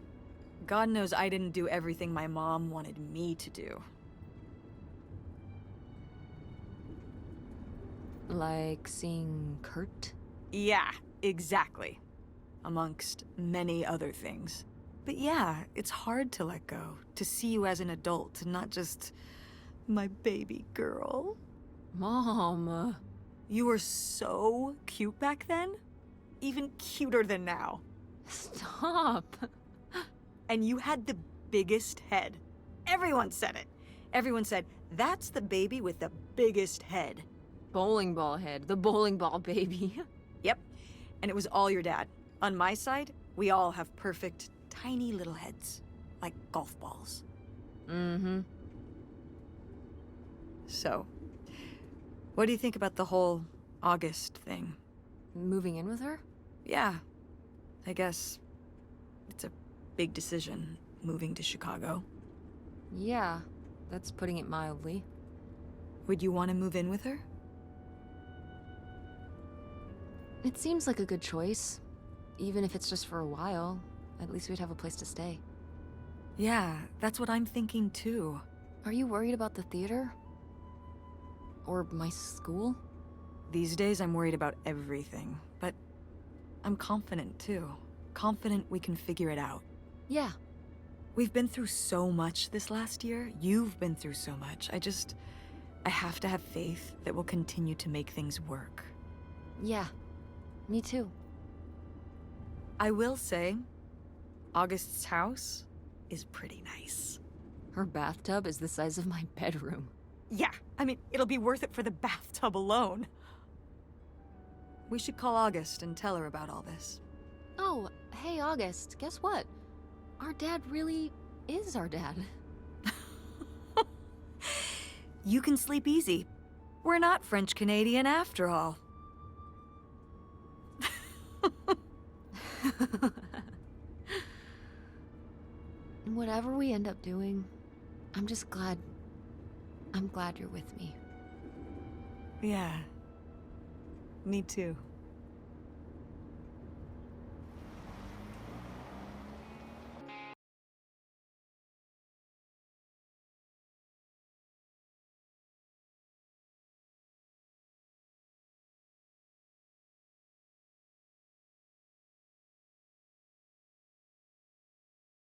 God knows I didn't do everything my mom wanted me to do. Like seeing Kurt? Yeah, exactly. Amongst many other things. But yeah, it's hard to let go, to see you as an adult, and not just my baby girl. Mom. You were so cute back then. Even cuter than now. Stop. And you had the biggest head. Everyone said it. Everyone said, that's the baby with the biggest head. Bowling ball head. The bowling ball baby. Yep. And it was all your dad. On my side, we all have perfect, tiny little heads. Like golf balls. Mm-hmm. So, what do you think about the whole August thing? Moving in with her? Yeah. I guess it's a big decision, moving to Chicago. Yeah, that's putting it mildly. Would you want to move in with her? It seems like a good choice. Even if it's just for a while, at least we'd have a place to stay. Yeah, that's what I'm thinking too. Are you worried about the theater? Or my school? These days I'm worried about everything, but I'm confident too. Confident we can figure it out. Yeah. We've been through so much this last year. You've been through so much. I have to have faith that we'll continue to make things work. Yeah. Me too. I will say, August's house is pretty nice. Her bathtub is the size of my bedroom. Yeah, I mean, it'll be worth it for the bathtub alone. We should call August and tell her about all this. Oh, hey August, guess what? Our dad really is our dad. You can sleep easy. We're not French-Canadian after all. Whatever we end up doing, I'm glad you're with me. Yeah. Me too.